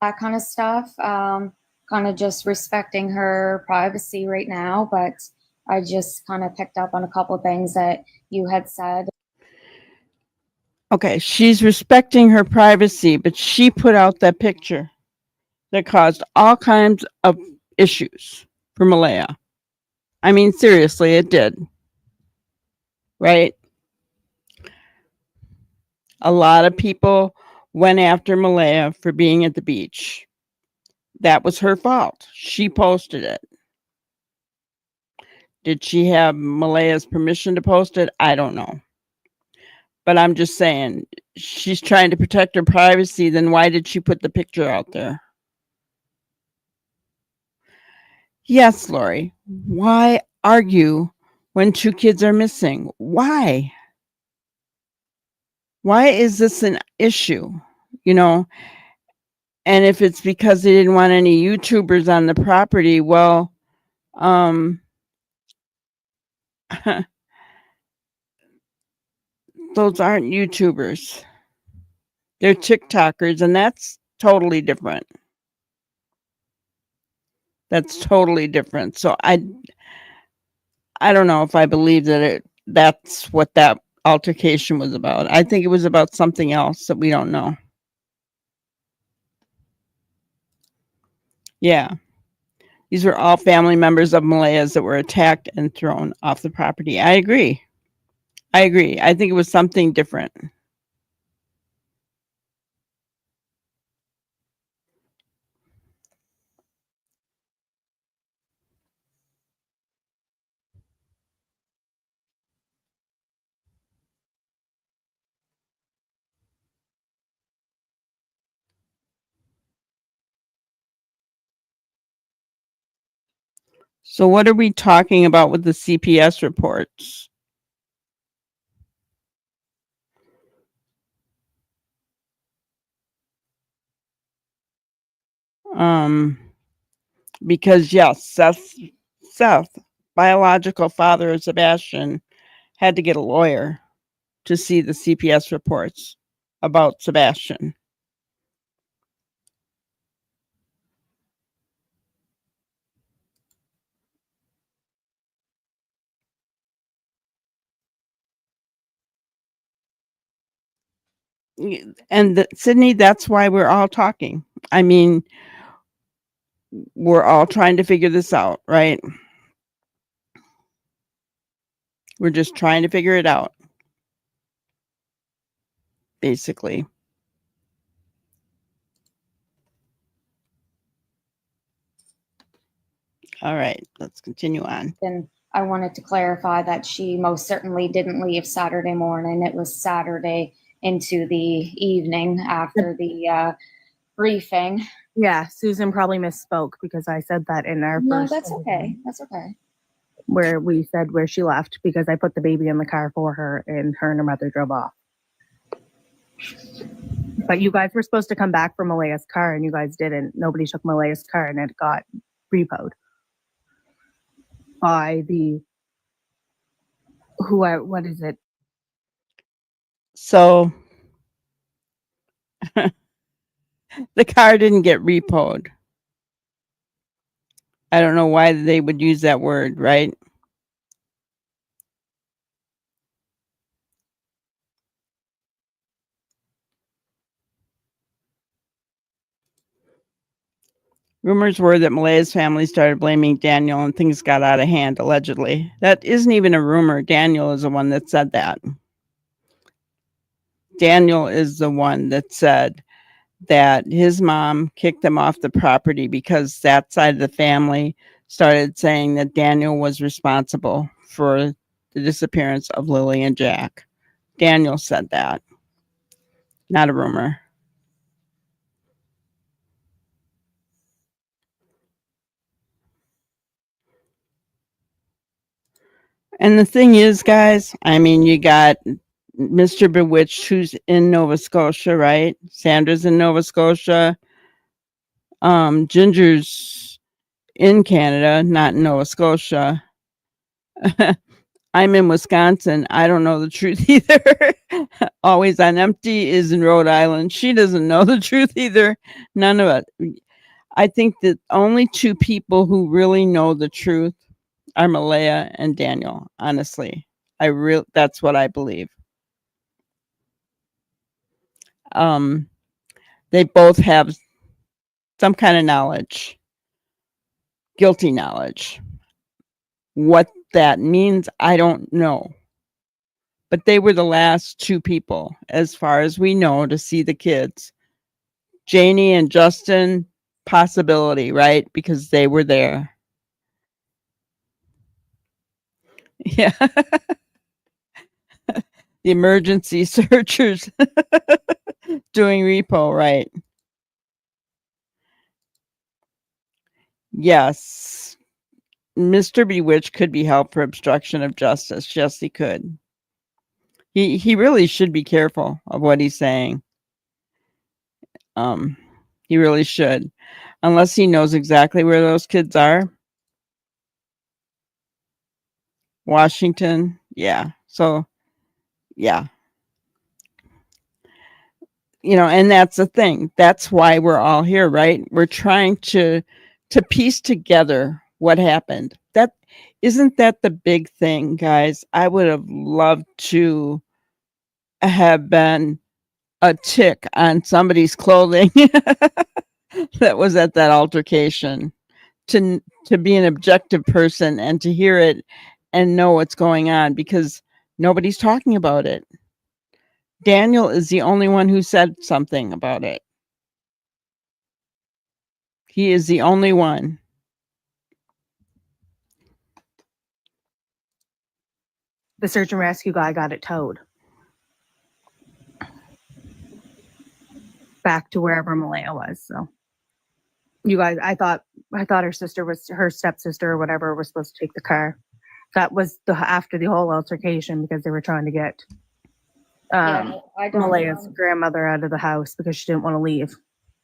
That kind of stuff. Kind of just respecting her privacy right now, but I just kind of picked up on a couple of things that you had said. Okay, she's respecting her privacy, but she put out that picture that caused all kinds of issues for Malaya. I mean, seriously, it did. Right? A lot of people went after Malaya for being at the beach. That was her fault. She posted it. Did she have Malaya's permission to post it? I don't know. But I'm just saying, she's trying to protect her privacy. Then why did she put the picture out there? Yes, Lori. Why argue when 2 kids are missing? Why? Why is this an issue? You know, and if it's because they didn't want any YouTubers on the property, well, those aren't YouTubers. They're TikTokers, and that's totally different. That's totally different. So I don't know if I believe that's what that altercation was about. I think it was about something else that we don't know. Yeah. These were all family members of Malaya's that were attacked and thrown off the property. I agree. I think it was something different. So what are we talking about with the CPS reports? Because yes, Seth, biological father of Sebastian, had to get a lawyer to see the CPS reports about Sebastian. And Sydney, that's why we're all talking. I mean, we're all trying to figure this out, right? We're just trying to figure it out, basically. All right, let's continue on. And I wanted to clarify that she most certainly didn't leave Saturday morning. It was Saturday into the evening after the briefing. Yeah, Susan probably misspoke because I said that in our No, first that's okay. That's okay. where we said where she left because I put the baby in the car for her and her mother drove off. But you guys were supposed to come back for Malaya's car and you guys didn't. Nobody took Malaya's car and it got repoed by what is it? So the car didn't get repoed. I don't know why they would use that word, right? Rumors were that Malaya's family started blaming Daniel and things got out of hand, allegedly. That isn't even a rumor. Daniel is the one that said that. Daniel is the one that said that his mom kicked them off the property because that side of the family started saying that Daniel was responsible for the disappearance of Lily and Jack. Daniel said that, not a rumor. And the thing is, guys, I mean, you got Mr. Bewitched, who's in Nova Scotia, right? Sandra's in Nova Scotia. Ginger's in Canada, not in Nova Scotia. I'm in Wisconsin. I don't know the truth either. Always on Empty is in Rhode Island. She doesn't know the truth either. None of it. I think that only 2 people who really know the truth are Malaya and Daniel, honestly. That's what I believe. They both have some kind of knowledge, guilty knowledge. What that means, I don't know. But they were the last 2 people, as far as we know, to see the kids. Janie and Justin, possibility, right? Because they were there. Yeah. The emergency searchers doing repo, right? Yes. Mr. Bewitched could be held for obstruction of justice. Yes, he could. He really should be careful of what he's saying. He really should, unless he knows exactly where those kids are. Washington, yeah. So, yeah. You know, and that's the thing. That's why we're all here, right? We're trying to piece together what happened. That isn't that the big thing, guys. I would have loved to have been a tick on somebody's clothing that was at that altercation, to be an objective person and to hear it and know what's going on, because nobody's talking about it. Daniel is the only one who said something about it. He is the only one. The search and rescue guy got it towed back to wherever Malaya was. So you guys, I thought her sister was, her stepsister or whatever, was supposed to take the car. That was after the whole altercation, because they were trying to get I don't Malaya's know. grandmother out of the house because she didn't want to leave.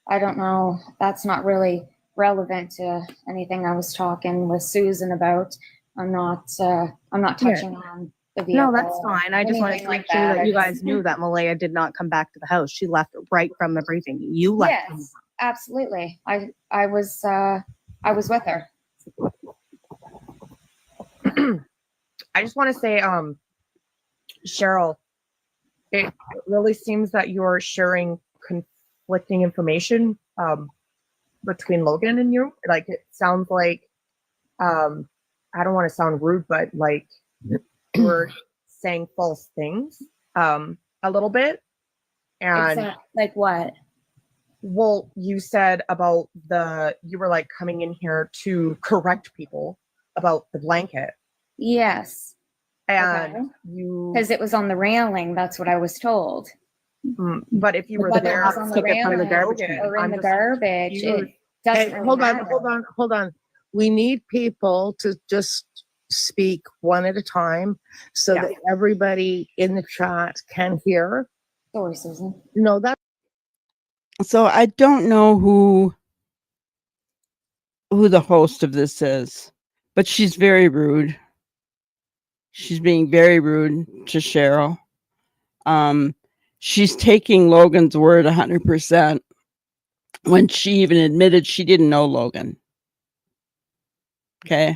I don't know. That's not really relevant to anything I was talking with Susan about. I'm not touching on the vehicle. No, that's fine. I just wanted to make sure that you guys knew that Malaya did not come back to the house. She left right from the briefing. You left. Yes, absolutely. I was with her. I just want to say, Cheryl, it really seems that you're sharing conflicting information between Logan and you. Like, it sounds like, I don't want to sound rude, but like you're saying false things a little bit. And like what? well, you said about you were like coming in here to correct people about the blanket. Yes. And you, because it was on the railing. That's what I was told. But if you were Whether there, it was on the took it from the railing garbage can. or in I'm the just garbage, confused. it doesn't Hey, really hold matter. on. We need people to just speak one at a time so that everybody in the chat can hear. Sorry, Susan. No, that So I don't know who the host of this is, but she's very rude. She's being very rude to Cheryl. She's taking Logan's word 100% when she even admitted she didn't know Logan. Okay.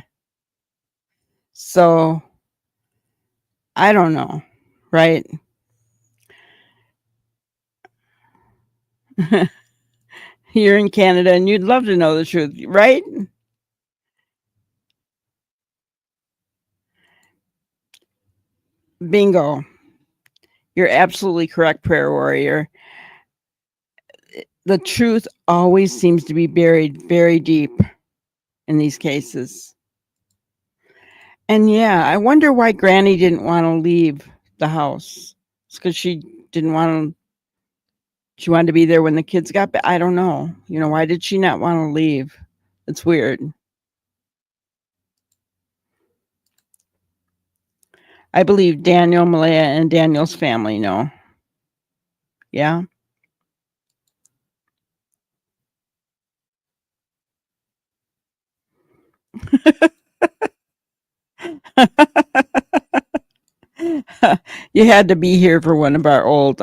So I don't know, right? You're in Canada and you'd love to know the truth, right? Bingo. You're absolutely correct, prayer warrior. The truth always seems to be buried very deep in these cases. And yeah, I wonder why Granny didn't want to leave the house. It's because she didn't want to. She wanted to be there when the kids got back. I don't know. You know, why did she not want to leave? It's weird. I believe Daniel, Malaya, and Daniel's family know. Yeah. You had to be here for one of our old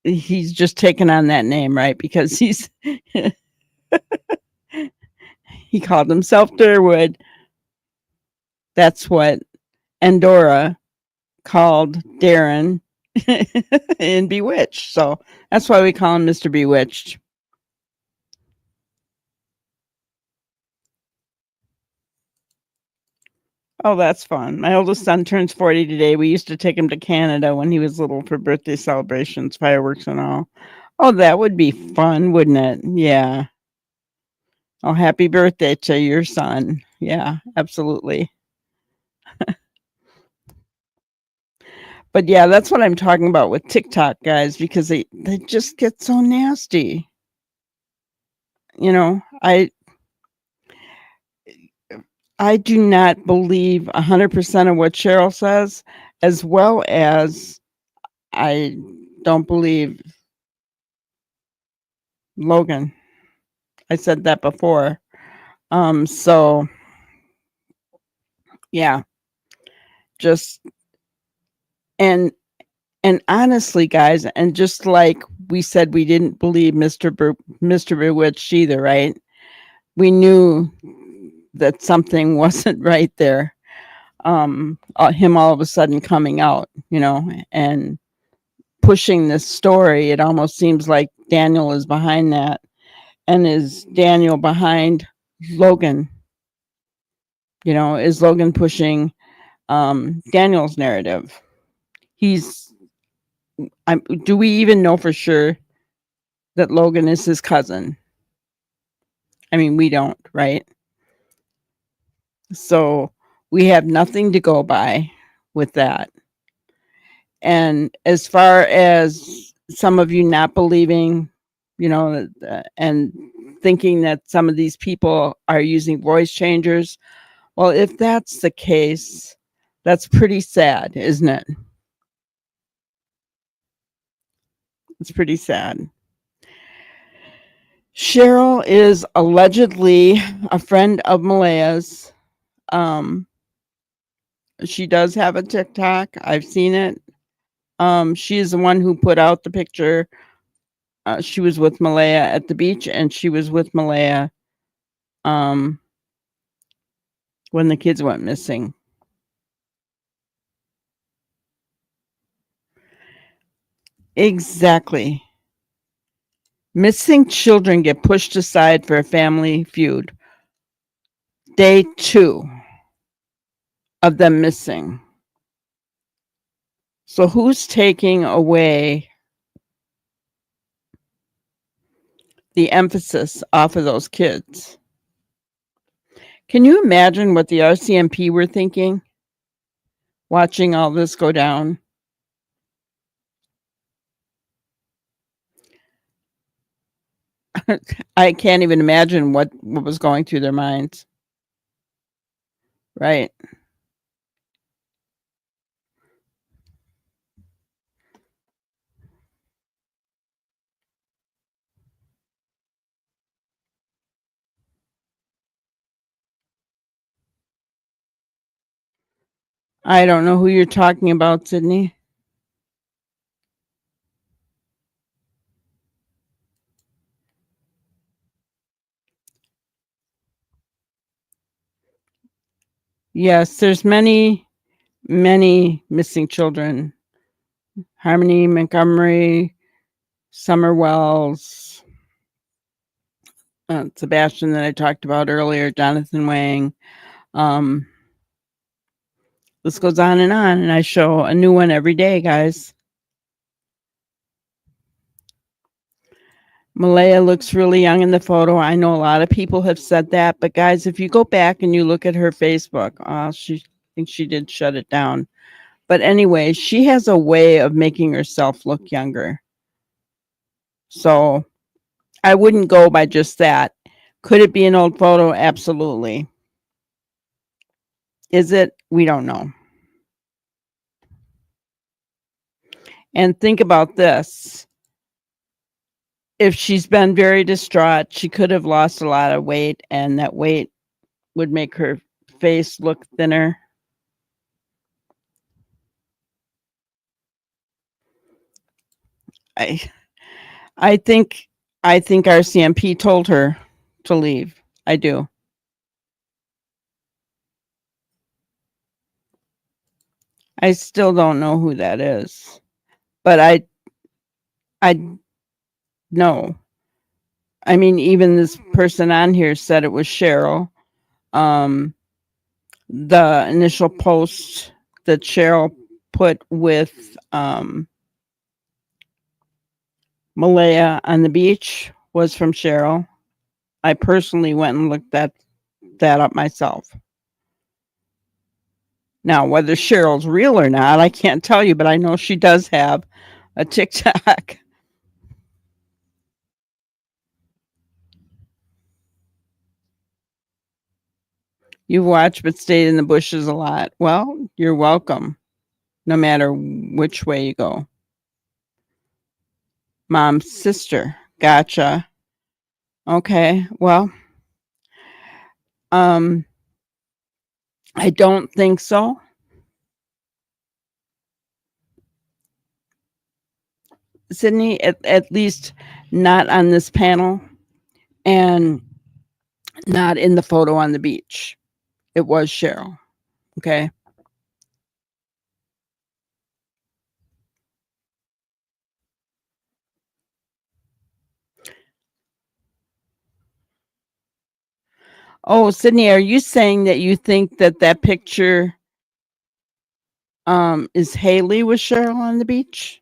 he's just taken on that name, right? Because he's he called himself Durwood. That's what Endora called Darren in Bewitched. So that's why we call him Mr. Bewitched. Oh, that's fun. My oldest son turns 40 today. We used to take him to Canada when he was little for birthday celebrations, fireworks and all. Oh, that would be fun, wouldn't it? Yeah. Oh, happy birthday to your son. Yeah, absolutely. But yeah, that's what I'm talking about with TikTok, guys, because they just get so nasty. You know, I do not believe 100% of what Cheryl says, as well as I don't believe Logan. I said that before. So yeah, just and honestly, guys, and just like we said, we didn't believe Mr. Bewitched either, right? We knew that something wasn't right there. Him all of a sudden coming out, and pushing this story. It almost seems like Daniel is behind that. And is Daniel behind Logan? Is Logan pushing Daniel's narrative? Do we even know for sure that Logan is his cousin? I mean, we don't, right? So we have nothing to go by with that. And as far as some of you not believing, and thinking that some of these people are using voice changers, well, if that's the case, that's pretty sad, isn't it? It's pretty sad. Cheryl is allegedly a friend of Maleyha's. She does have a TikTok. I've seen it. She is the one who put out the picture. She was with Malaya at the beach, and she was with Malaya when the kids went missing. Exactly. Missing children get pushed aside for a family feud. Day 2 of them missing. So who's taking away the emphasis off of those kids? Can you imagine what the RCMP were thinking watching all this go down? I can't even imagine what was going through their minds. Right. I don't know who you're talking about, Sydney. Yes, there's many missing children. Harmony Montgomery, Summer Wells, Sebastian that I talked about earlier, Jonathan Wang. This goes on, and I show a new one every day, guys. Malaya looks really young in the photo. I know a lot of people have said that, but guys, if you go back and you look at her Facebook, I think she did shut it down. But anyway, she has a way of making herself look younger. So I wouldn't go by just that. Could it be an old photo? Absolutely. Is it? We don't know. And think about this. If she's been very distraught, she could have lost a lot of weight, and that weight would make her face look thinner. I think RCMP told her to leave. I do. I still don't know who that is, but I know. I mean, even this person on here said it was Cheryl. The initial post that Cheryl put with Malaya on the beach was from Cheryl. I personally went and looked that up myself. Now, whether Cheryl's real or not, I can't tell you, but I know she does have a TikTok. You've watched but stayed in the bushes a lot. Well, you're welcome, no matter which way you go. Mom's sister. Gotcha. Okay. Well, I don't think so. Sydney, at least not on this panel and not in the photo on the beach. It was Cheryl. Okay. Oh, Sydney, are you saying that you think that that picture is Haley with Cheryl on the beach?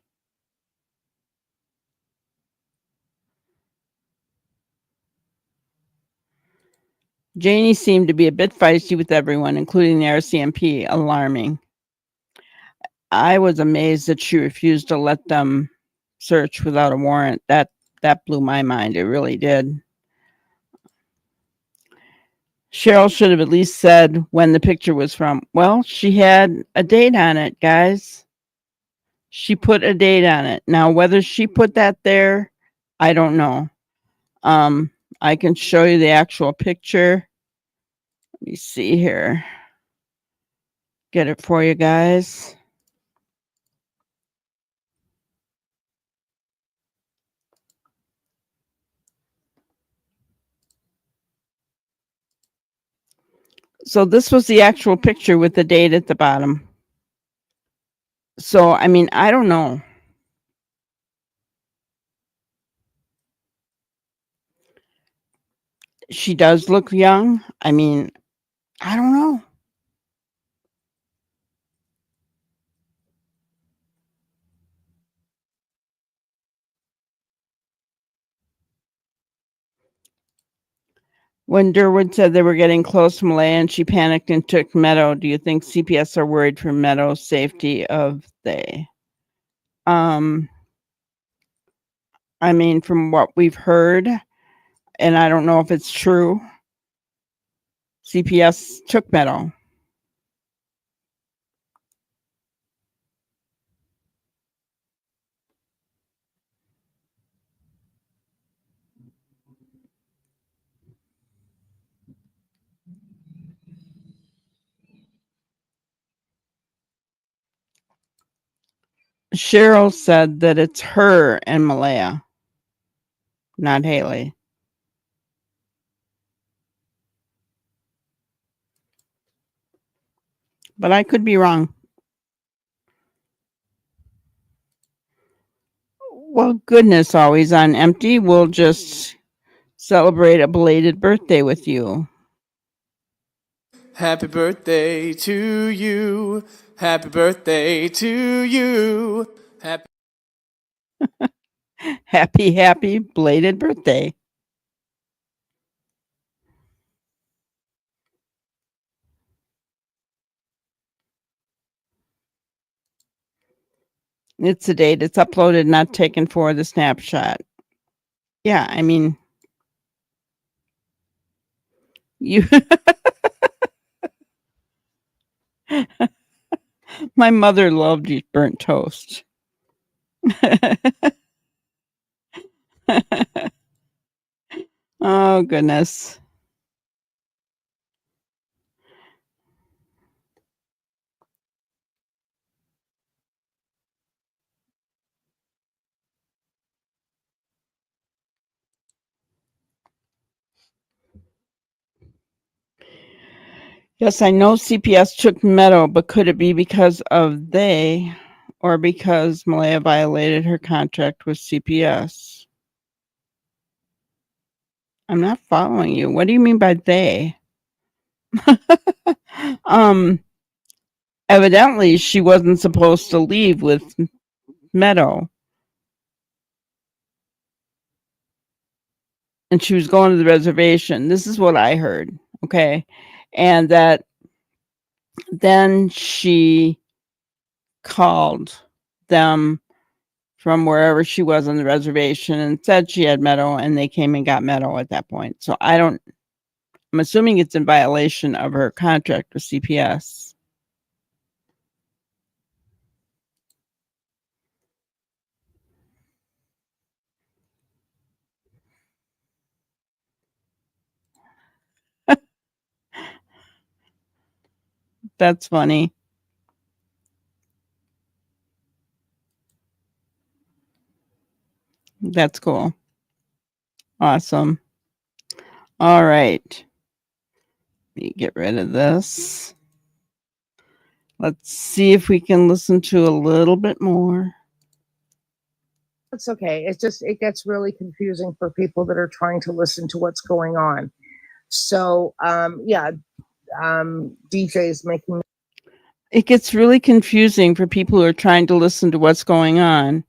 Janie seemed to be a bit feisty with everyone, including the RCMP. Alarming. I was amazed that she refused to let them search without a warrant. That blew my mind. It really did. Cheryl should have at least said when the picture was from. Well, she had a date on it, guys. She put a date on it. Now, whether she put that there, I don't know. I can show you the actual picture. Let me see here. Get it for you guys. So this was the actual picture with the date at the bottom. So, I mean, I don't know. She does look young. I mean, I don't know. When Durwood said they were getting close to Malaya and she panicked and took Meadow, do you think CPS are worried for Meadow's safety of they? I mean, from what we've heard, and I don't know if it's true, CPS took Meadow. Cheryl said that it's her and Malaya, not Haley. But I could be wrong. Well, goodness, always on empty. We'll just celebrate a belated birthday with you. Happy birthday to you. Happy birthday to you. Happy belated birthday. It's a date. It's uploaded, not taken for the snapshot. Yeah, I mean, you. My mother loved you burnt toast. Oh, goodness. Yes, I know CPS took Meadow, but could it be because of they or because Malaya violated her contract with CPS? I'm not following you. What do you mean by they? Evidently she wasn't supposed to leave with Meadow. And she was going to the reservation. This is what I heard. Okay. And that then she called them from wherever she was on the reservation and said she had Meadow, and they came and got Meadow at that point. So I don't I'm assuming it's in violation of her contract with CPS. That's funny. That's cool. Awesome. All right. Let me get rid of this. Let's see if we can listen to a little bit more. It's okay. It's just, it gets really confusing for people that are trying to listen to what's going on. So, DJ's making. It gets really confusing for people who are trying to listen to what's going on.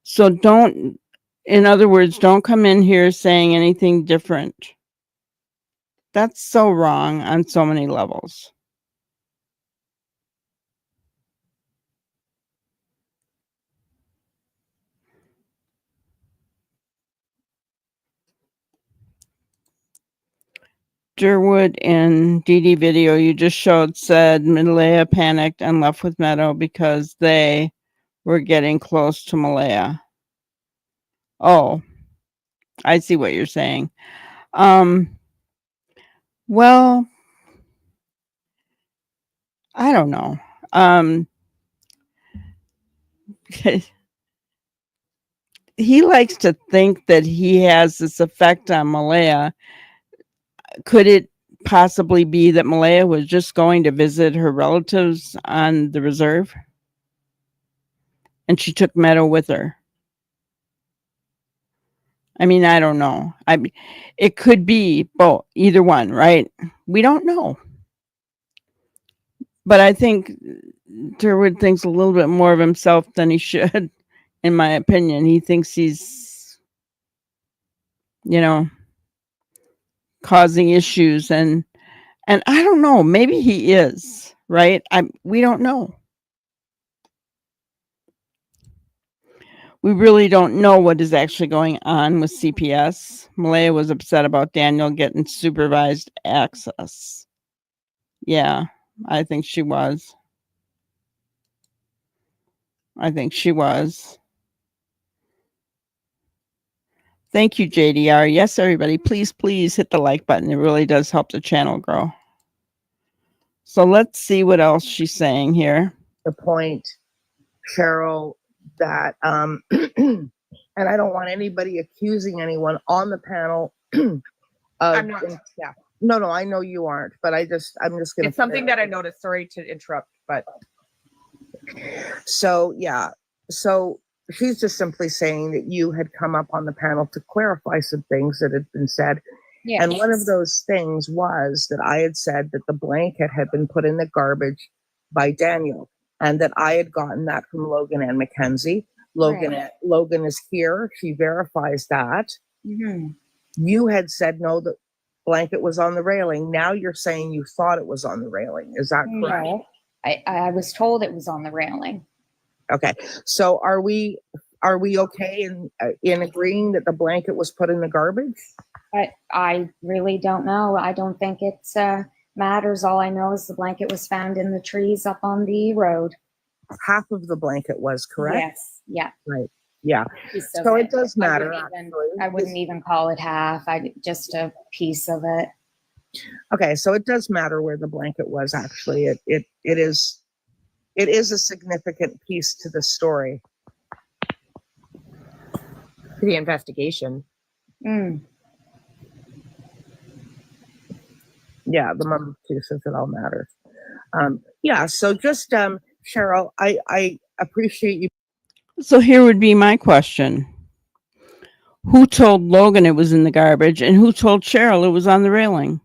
So don't, in other words, don't come in here saying anything different. That's so wrong on so many levels. Durwood and Dee Dee video you just showed said Malaya panicked and left with Meadow because they were getting close to Malaya. Oh, I see what you're saying. Well, I don't know. He likes to think that he has this effect on Malaya. Could it possibly be that Malaya was just going to visit her relatives on the reserve? And she took Meadow with her. I mean, I don't know. It could be both, either one, right? We don't know. But I think Durwood thinks a little bit more of himself than he should, in my opinion. He thinks he's, causing issues, and I don't know. Maybe he is, right? We don't know. We really don't know what is actually going on with CPS. Malaya was upset about Daniel getting supervised access. Yeah, I think she was. Thank you, JDR. Yes, everybody, please hit the like button. It really does help the channel grow. So let's see what else she's saying here. The point, Cheryl, that and I don't want anybody accusing anyone on the panel of, I'm not. Yeah. No, I know you aren't, but I'm just gonna. It's something that I noticed. Sorry to interrupt, but so she's just simply saying that you had come up on the panel to clarify some things that had been said. Yes. And one of those things was that I had said that the blanket had been put in the garbage by Daniel, and that I had gotten that from Logan and Mackenzie. Logan is here. She verifies that. Mm-hmm. You had said no, the blanket was on the railing. Now you're saying you thought it was on the railing. Is that correct? No, I was told it was on the railing. Okay. So are we okay in agreeing that the blanket was put in the garbage? I really don't know. I don't think it matters. All I know is the blanket was found in the trees up on the road. Half of the blanket was, correct? Yes. Yeah. Right. Yeah. Piece of So it does matter. I wouldn't even call it half. Just a piece of it. Okay. So it does matter where the blanket was. Actually, it is a significant piece to the story. the investigation. Yeah, the mom too says it all matters. Yeah, so just Cheryl, I appreciate you. So here would be my question. Who told Logan it was in the garbage, and who told Cheryl it was on the railing?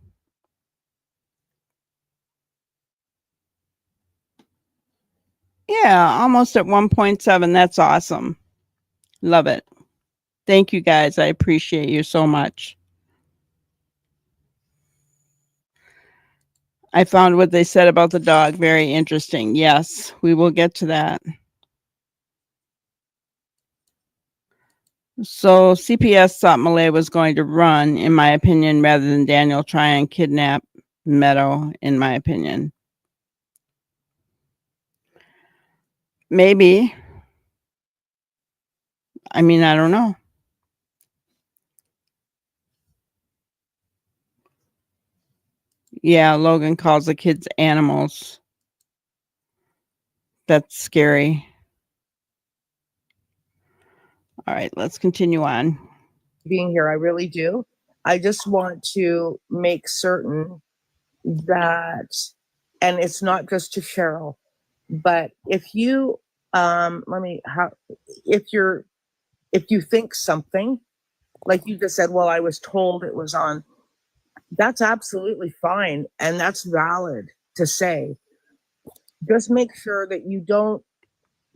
Yeah, almost at 1.7. That's awesome. Love it. Thank you guys. I appreciate you so much. I found what they said about the dog very interesting. Yes, we will get to that. So CPS thought Malaya was going to run, in my opinion, rather than Daniel try and kidnap Meadow, in my opinion. Maybe. I mean, I don't know. Yeah, Logan calls the kids animals. That's scary. All right, let's continue on. Being here, I really do. I just want to make certain that, and it's not just to Cheryl, but if you, if you think something, like you just said, well, I was told it was on, that's absolutely fine. And that's valid to say. Just make sure that you don't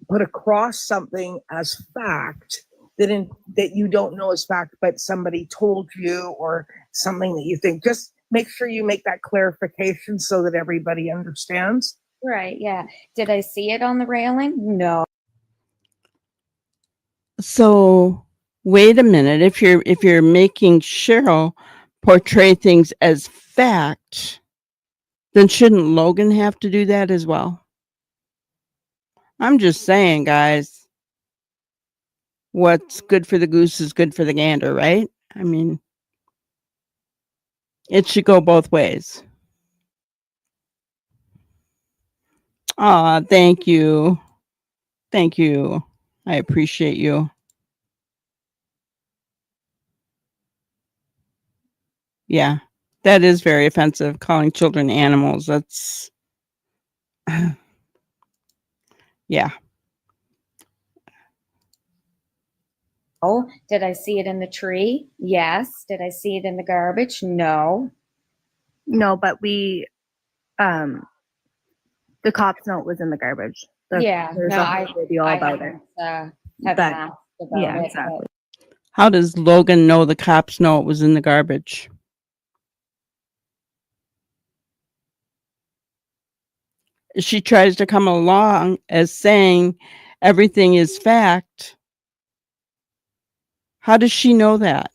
put across something as fact that you don't know as fact, but somebody told you, or something that you think. Just make sure you make that clarification so that everybody understands. Right, yeah. Did I see it on the railing? No. So wait a minute. If you're making Cheryl portray things as fact, then shouldn't Logan have to do that as well? I'm just saying, guys. What's good for the goose is good for the gander, right? I mean, it should go both ways. Aw, thank you. Thank you. I appreciate you. Yeah, that is very offensive, calling children animals. That's, yeah. Oh, did I see it in the tree? Yes. Did I see it in the garbage? No. No, but we, the cop's note was in the garbage. Yeah, There's no, a whole video I about it. haven't But- asked about Yeah, it. exactly. How does Logan know the cops know it was in the garbage? She tries to come along as saying everything is fact. How does she know that?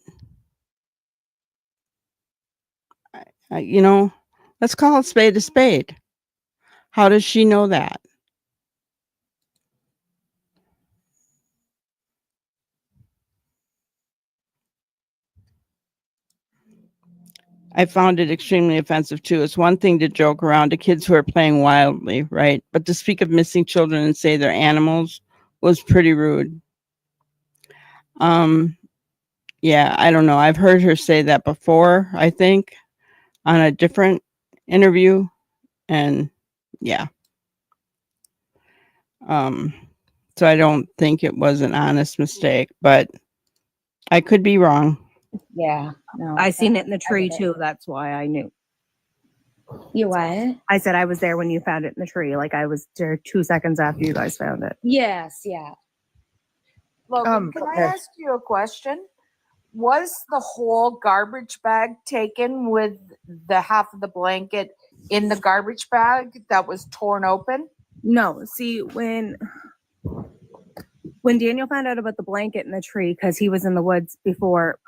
You know, let's call a spade a spade. How does she know that? I found it extremely offensive too. It's one thing to joke around to kids who are playing wildly, right? But to speak of missing children and say they're animals was pretty rude. Yeah, I don't know. I've heard her say that before, I think, on a different interview. And yeah. So I don't think it was an honest mistake, but I could be wrong. Yeah, no. I seen it in the tree did it. too. That's why I knew. You what? I said I was there when you found it in the tree. Like I was there 2 seconds after you guys found it. Yes, yeah. Logan, can I ask you a question? Was the whole garbage bag taken with the half of the blanket in the garbage bag that was torn open? No, see when Daniel found out about the blanket in the tree, because he was in the woods before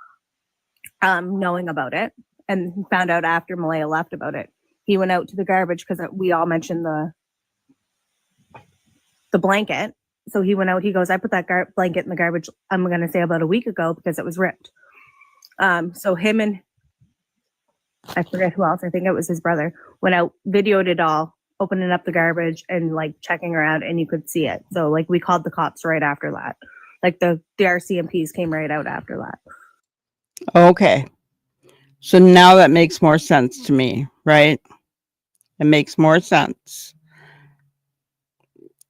knowing about it, and found out after Malaya left about it. He went out to the garbage because we all mentioned the blanket. So he went out, he goes, I put that blanket in the garbage, I'm going to say about a week ago, because it was ripped. So him and I forget who else, I think it was his brother, went out, videoed it all, opening up the garbage and like checking around, and you could see it. So like we called the cops right after that. Like the RCMPs came right out after that. Okay. So now that makes more sense to me, right? It makes more sense.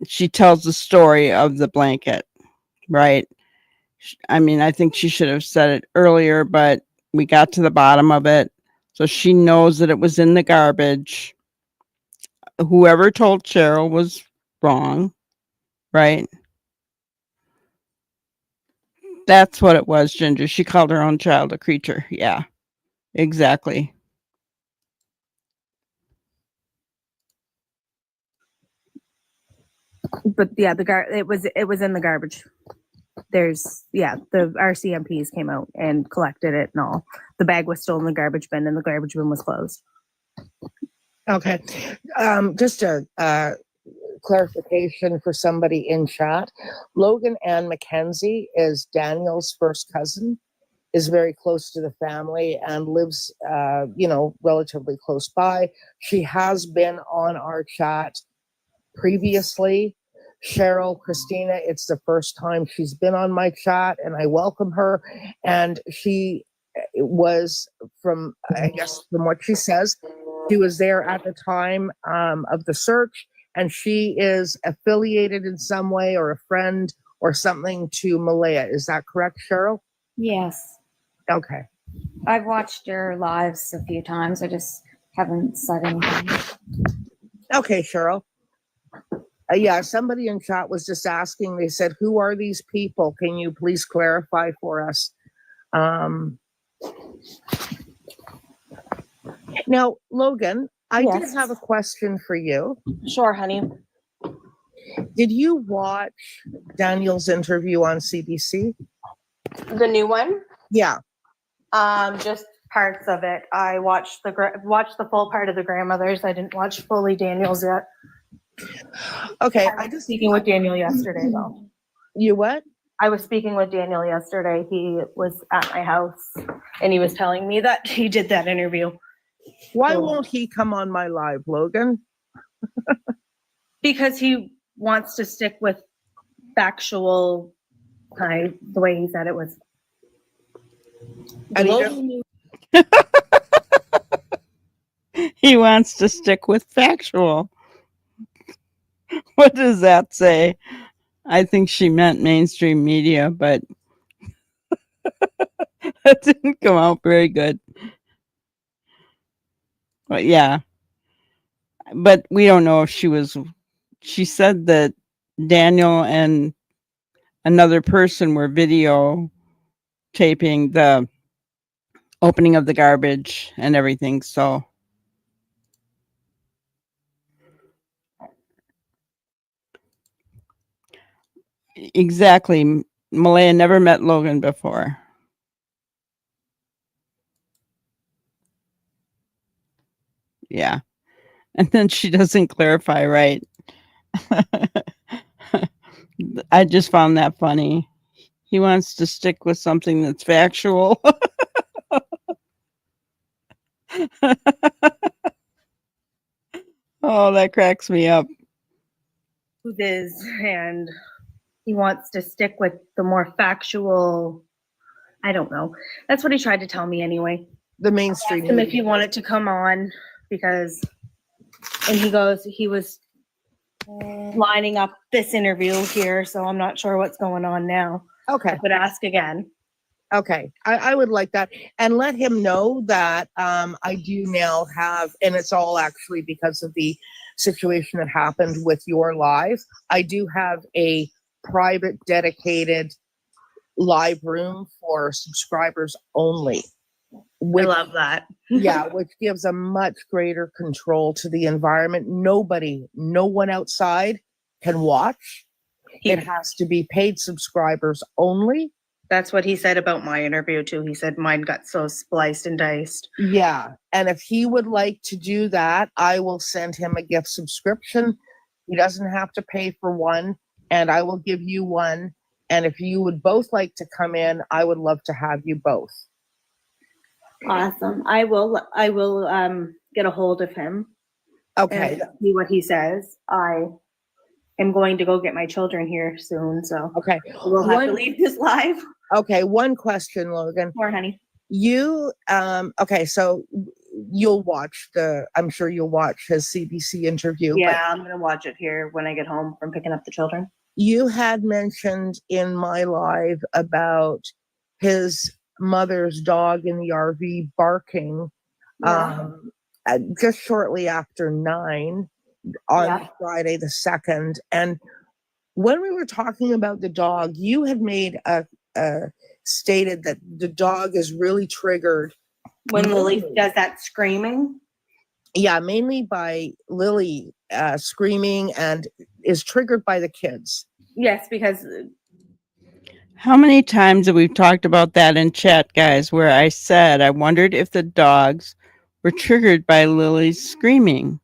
She tells the story of the blanket, right? I mean, I think she should have said it earlier, but we got to the bottom of it. So she knows that it was in the garbage. Whoever told Cheryl was wrong, right? That's what it was, Ginger. She called her own child a creature. Yeah, exactly. But yeah, it was in the garbage. there's, the RCMPs came out and collected it and all. The bag was still in the garbage bin and the garbage bin was closed. Okay. Just a clarification for somebody in chat. Logan Ann Mackenzie is Daniel's first cousin, is very close to the family and lives, relatively close by. She has been on our chat previously. Cheryl, Christina, it's the first time she's been on my chat, and I welcome her. And she was from what she says, she was there at the time of the search, and she is affiliated in some way or a friend or something to Malaya. Is that correct, Cheryl? Yes. Okay. I've watched your lives a few times. I just haven't said anything. Okay, Cheryl. Somebody in chat was just asking, they said, who are these people? Can you please clarify for us? Now, Logan, I did Yes. have a question for you. Sure, honey. Did you watch Daniel's interview on CBC? The new one? Yeah. Just parts of it. I watched the full part of the grandmothers. I didn't watch fully Daniel's yet. Okay. I was speaking with Daniel yesterday, though. You what? I was speaking with Daniel yesterday. He was at my house and he was telling me that he did that interview. Why won't he come on my live, Logan? Because he wants to stick with factual, the way he said it was. And He wants to stick with factual. What does that say? I think she meant mainstream media, but that didn't come out very good. But yeah. But we don't know if she said that Daniel and another person were videotaping the opening of the garbage and everything, so exactly. Malaya never met Logan before. Yeah. And then she doesn't clarify right. I just found that funny. He wants to stick with something that's factual. Oh, that cracks me up. Who is, and he wants to stick with the more factual. I don't know. That's what he tried to tell me anyway. The mainstream. Asked him if he wanted to come on because, and he was lining up this interview here, so I'm not sure what's going on now. Okay. I could ask again. Okay, I would like that. And let him know that I do now have, and it's all actually because of the situation that happened with your live, I do have a private dedicated live room for subscribers only. I Which love that. which gives a much greater control to the environment. No one outside can watch. It has to be paid subscribers only. That's what he said about my interview too. He said mine got so spliced and diced. Yeah. And if he would like to do that, I will send him a gift subscription. He doesn't have to pay for one, and I will give you one. And if you would both like to come in, I would love to have you both. Awesome. I will get a hold of him. Okay. And see what he says. I am going to go get my children here soon, so Okay. we'll have to leave this live. Okay. One question, Logan. More, honey. You, okay, so I'm sure you'll watch his CBC interview. Yeah, I'm going to watch it here when I get home from picking up the children. You had mentioned in my live about his mother's dog in the RV barking just shortly after 9 on Friday the 2nd. And when we were talking about the dog, you had made stated that the dog is really triggered when Lily does that screaming. Yeah, mainly by Lily screaming, and is triggered by the kids. Yes, because How many times have we talked about that in chat, guys, where I said I wondered if the dogs were triggered by Lily's screaming,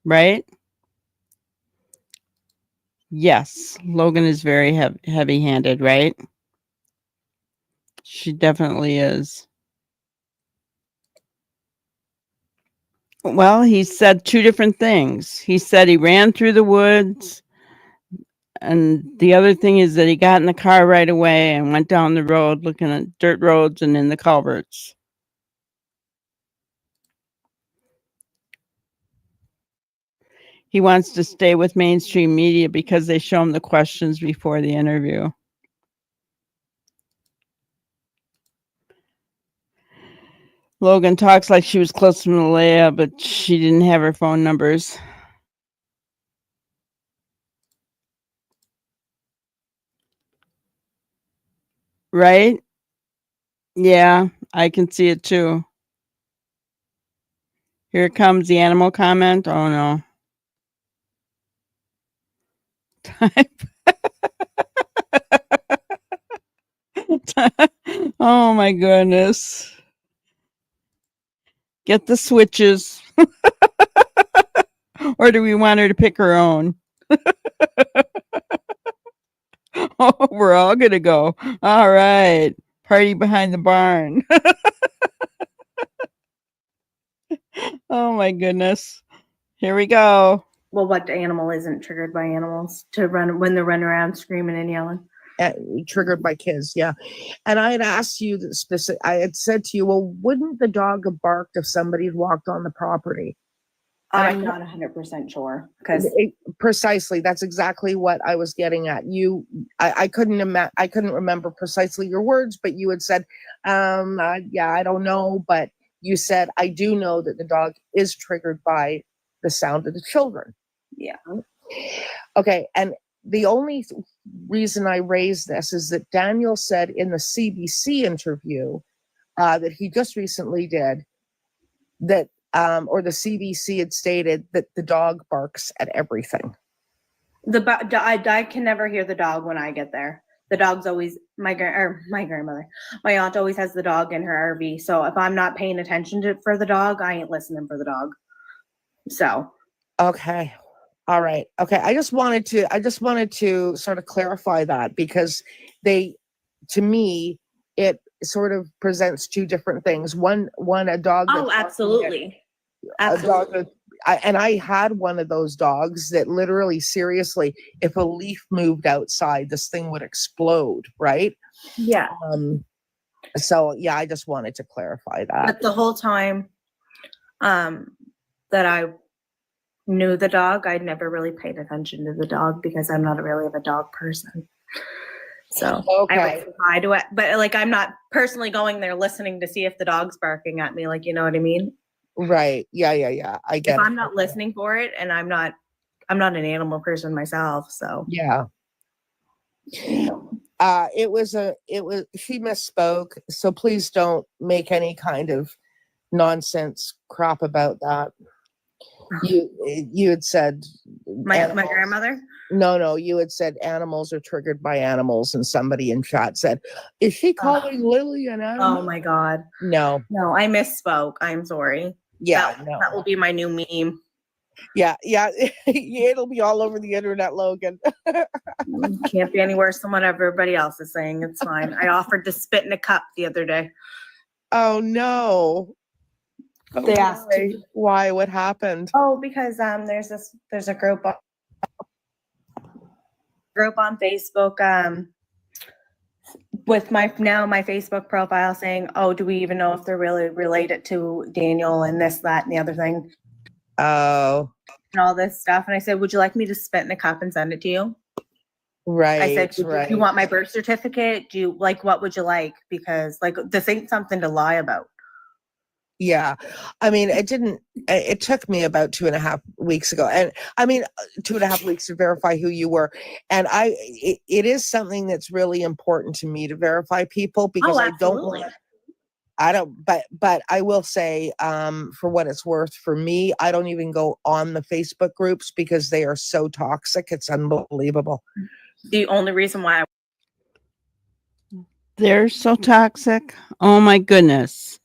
right? Yes, Logan is very heavy-handed, right? She definitely is. Well, he said two different things. He said he ran through the woods, and the other thing is that he got in the car right away and went down the road looking at dirt roads and in the culverts. He wants to stay with mainstream media because they show him the questions before the interview. Logan talks like she was close to Malaya, but she didn't have her phone numbers. Right? Yeah, I can see it too. Here comes the animal comment. Oh no. Oh my goodness. Get the switches. Or do we want her to pick her own? Oh, we're all gonna go. All right. Party behind the barn. Oh my goodness. Here we go. Well, what animal isn't triggered by animals to run when they're running around screaming and yelling? Triggered by kids, yeah. And I had asked you the specific. I had said to you, well, wouldn't the dog have barked if somebody had walked on the property? I'm not 100% sure because Precisely, that's exactly what I was getting at. I couldn't remember precisely your words, but you had said, yeah, I don't know, but you said I do know that the dog is triggered by the sound of the children. yeah. Okay, and the only reason I raised this is that Daniel said in the CBC interview that he just recently did that, or the CBC had stated that the dog barks at everything. I can never hear the dog when I get there. The dog's always my grandmother. My aunt always has the dog in her RV. So if I'm not paying attention for the dog, I ain't listening for the dog. So okay. All right. Okay. I just wanted to sort of clarify that because to me, it sort of presents two different things. One, a dog. oh, absolutely. A dog and I had one of those dogs that literally, seriously, if a leaf moved outside, this thing would explode, right? Yeah. So yeah, I just wanted to clarify that. But the whole time that I knew the dog, I'd never really paid attention to the dog because I'm not really of a dog person. So okay. I would say hi to it, but like I'm not personally going there listening to see if the dog's barking at me, like, you know what I mean? Right. Yeah. I get if it. I'm not listening for it, and I'm not an animal person myself, so yeah. She misspoke, so please don't make any kind of nonsense crap about that. You had said my grandmother. No, you had said animals are triggered by animals, and somebody in chat said, "Is she calling Lily an animal?" Oh my god, no, I misspoke. I'm sorry. Yeah, that will be my new meme. Yeah, it'll be all over the internet, Logan. Can't be any worse than what everybody else is saying. It's fine. I offered to spit in a cup the other day. Oh no. They asked why? What happened? Oh, because there's a group on Facebook with my Facebook profile saying, oh, do we even know if they're really related to Daniel and this, that, and the other thing? Oh. And all this stuff. And I said, would you like me to spit in a cup and send it to you? Right. I said, do you want my birth certificate? Do you what would you like? Because this ain't something to lie about. Yeah. I mean, it took me about 2.5 weeks ago. And I mean, 2.5 weeks to verify who you were. And it is something that's really important to me to verify people because but I will say, for what it's worth, for me, I don't even go on the Facebook groups because they are so toxic. It's unbelievable. The only reason why They're so toxic. Oh my goodness.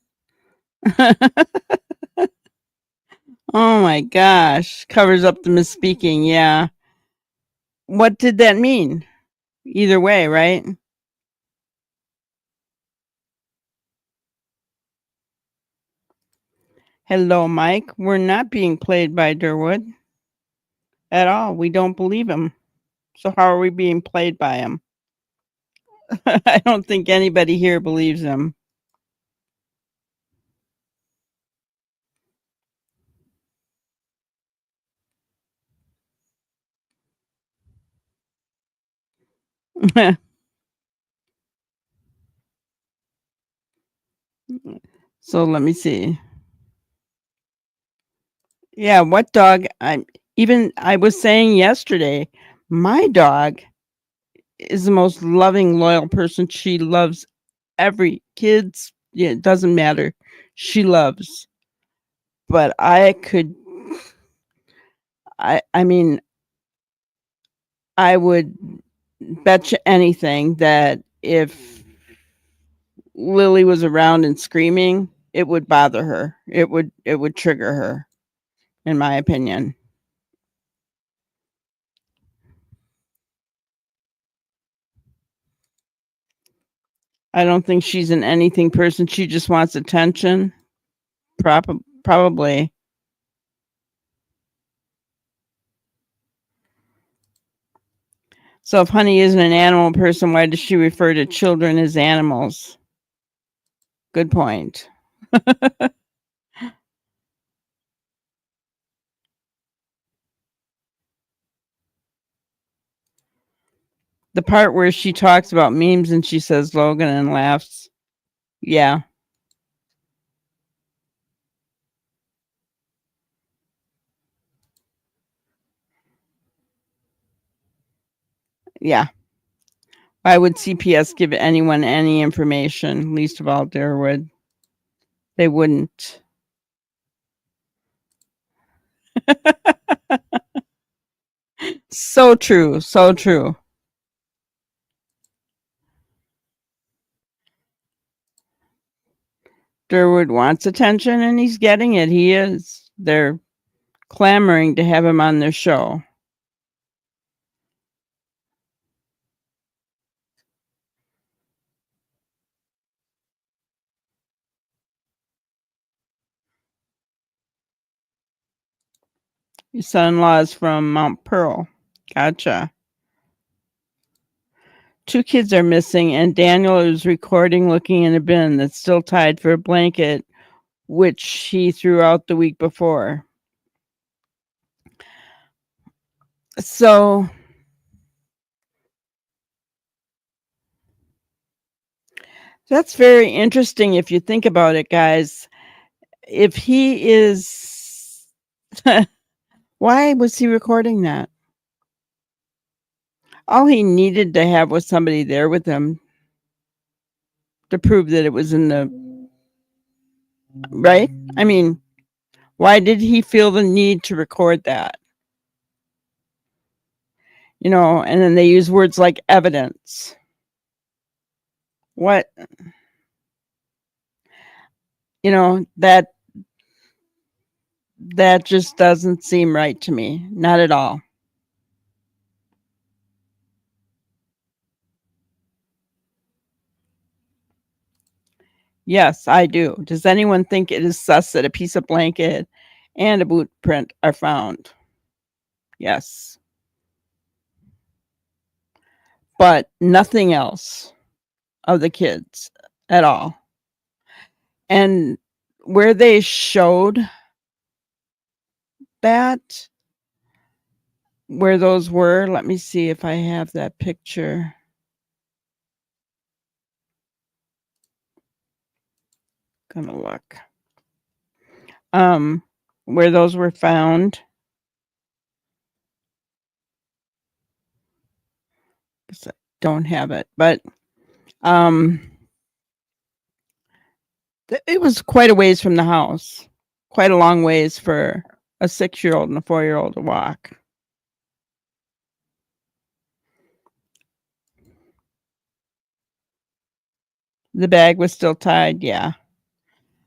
Oh my gosh. Covers up the misspeaking. Yeah. What did that mean? Either way, right? Hello, Mike. We're not being played by Durwood at all. We don't believe him. So how are we being played by him? I don't think anybody here believes him. So let me see. Yeah, what dog? I was saying yesterday, my dog is the most loving, loyal person. She loves every kids. Yeah, it doesn't matter. She loves. But I mean, I would bet you anything that if Lily was around and screaming, it would bother her. It would trigger her, in my opinion. I don't think she's an anything person. She just wants attention. Probably. So if Honey isn't an animal person, why does she refer to children as animals? Good point. The part where she talks about memes and she says Logan and laughs. Yeah. Yeah. Why would CPS give anyone any information? Least of all Darwood. They wouldn't. So true. So true. Durwood wants attention and he's getting it. He is. They're clamoring to have him on their show. Your son-in-law is from Mount Pearl. Gotcha. 2 kids are missing, and Daniel is recording looking in a bin that's still tied for a blanket, which he threw out the week before. So that's very interesting if you think about it, guys. If he is why was he recording that? All he needed to have was somebody there with him to prove that it was in the right? I mean, why did he feel the need to record that? You know, and then they use words like evidence. What, you know, that just doesn't seem right to me. Not at all. Yes, I do. Does anyone think it is sus that a piece of blanket and a boot print are found? Yes. But nothing else of the kids at all. And where they showed that, where those were, let me see if I have that picture. Gonna look. Where those were found. I don't have it, but it was quite a ways from the house. Quite a long ways for a 6-year-old and a 4-year-old to walk. The bag was still tied. Yeah.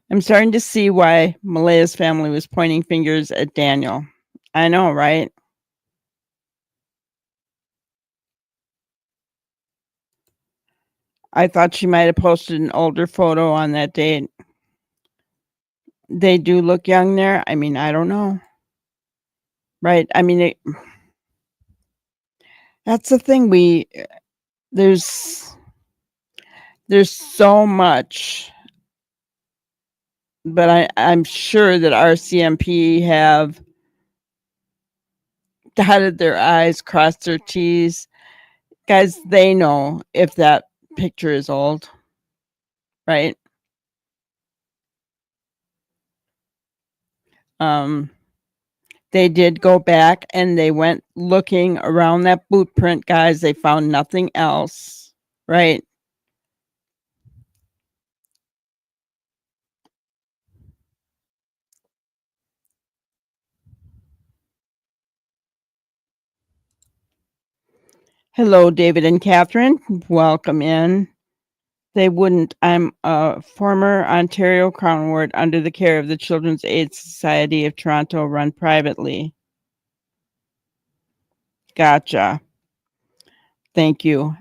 I'm starting to see why Malaya's family was pointing fingers at Daniel. I know, right? I thought she might have posted an older photo on that date. They do look young there. I mean, I don't know. Right? I mean, that's the thing. There's so much, but I'm sure that RCMP have dotted their I's, crossed their T's. Guys, they know if that picture is old, right? They did go back and they went looking around that boot print, guys. They found nothing else, right? Hello, David and Catherine. Welcome in. They wouldn't. I'm a former Ontario Crown Ward under the care of the Children's Aid Society of Toronto, run privately. Gotcha. Thank you.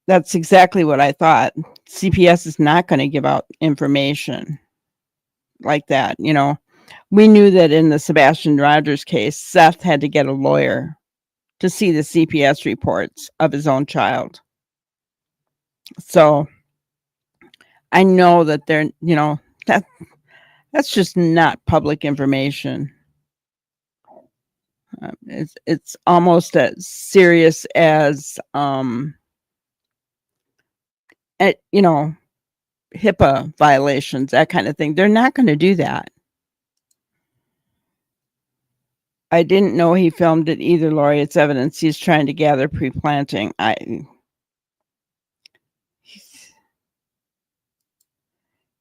That's exactly what I thought. CPS is not going to give out information like that. You know, we knew that in the Sebastian Rogers case, Seth had to get a lawyer to see the CPS reports of his own child. So I know that they're, you know, that's just not public information. It's almost as serious as, you know, HIPAA violations, that kind of thing. They're not going to do that. I didn't know he filmed it either, Lori. It's evidence he's trying to gather pre-planting.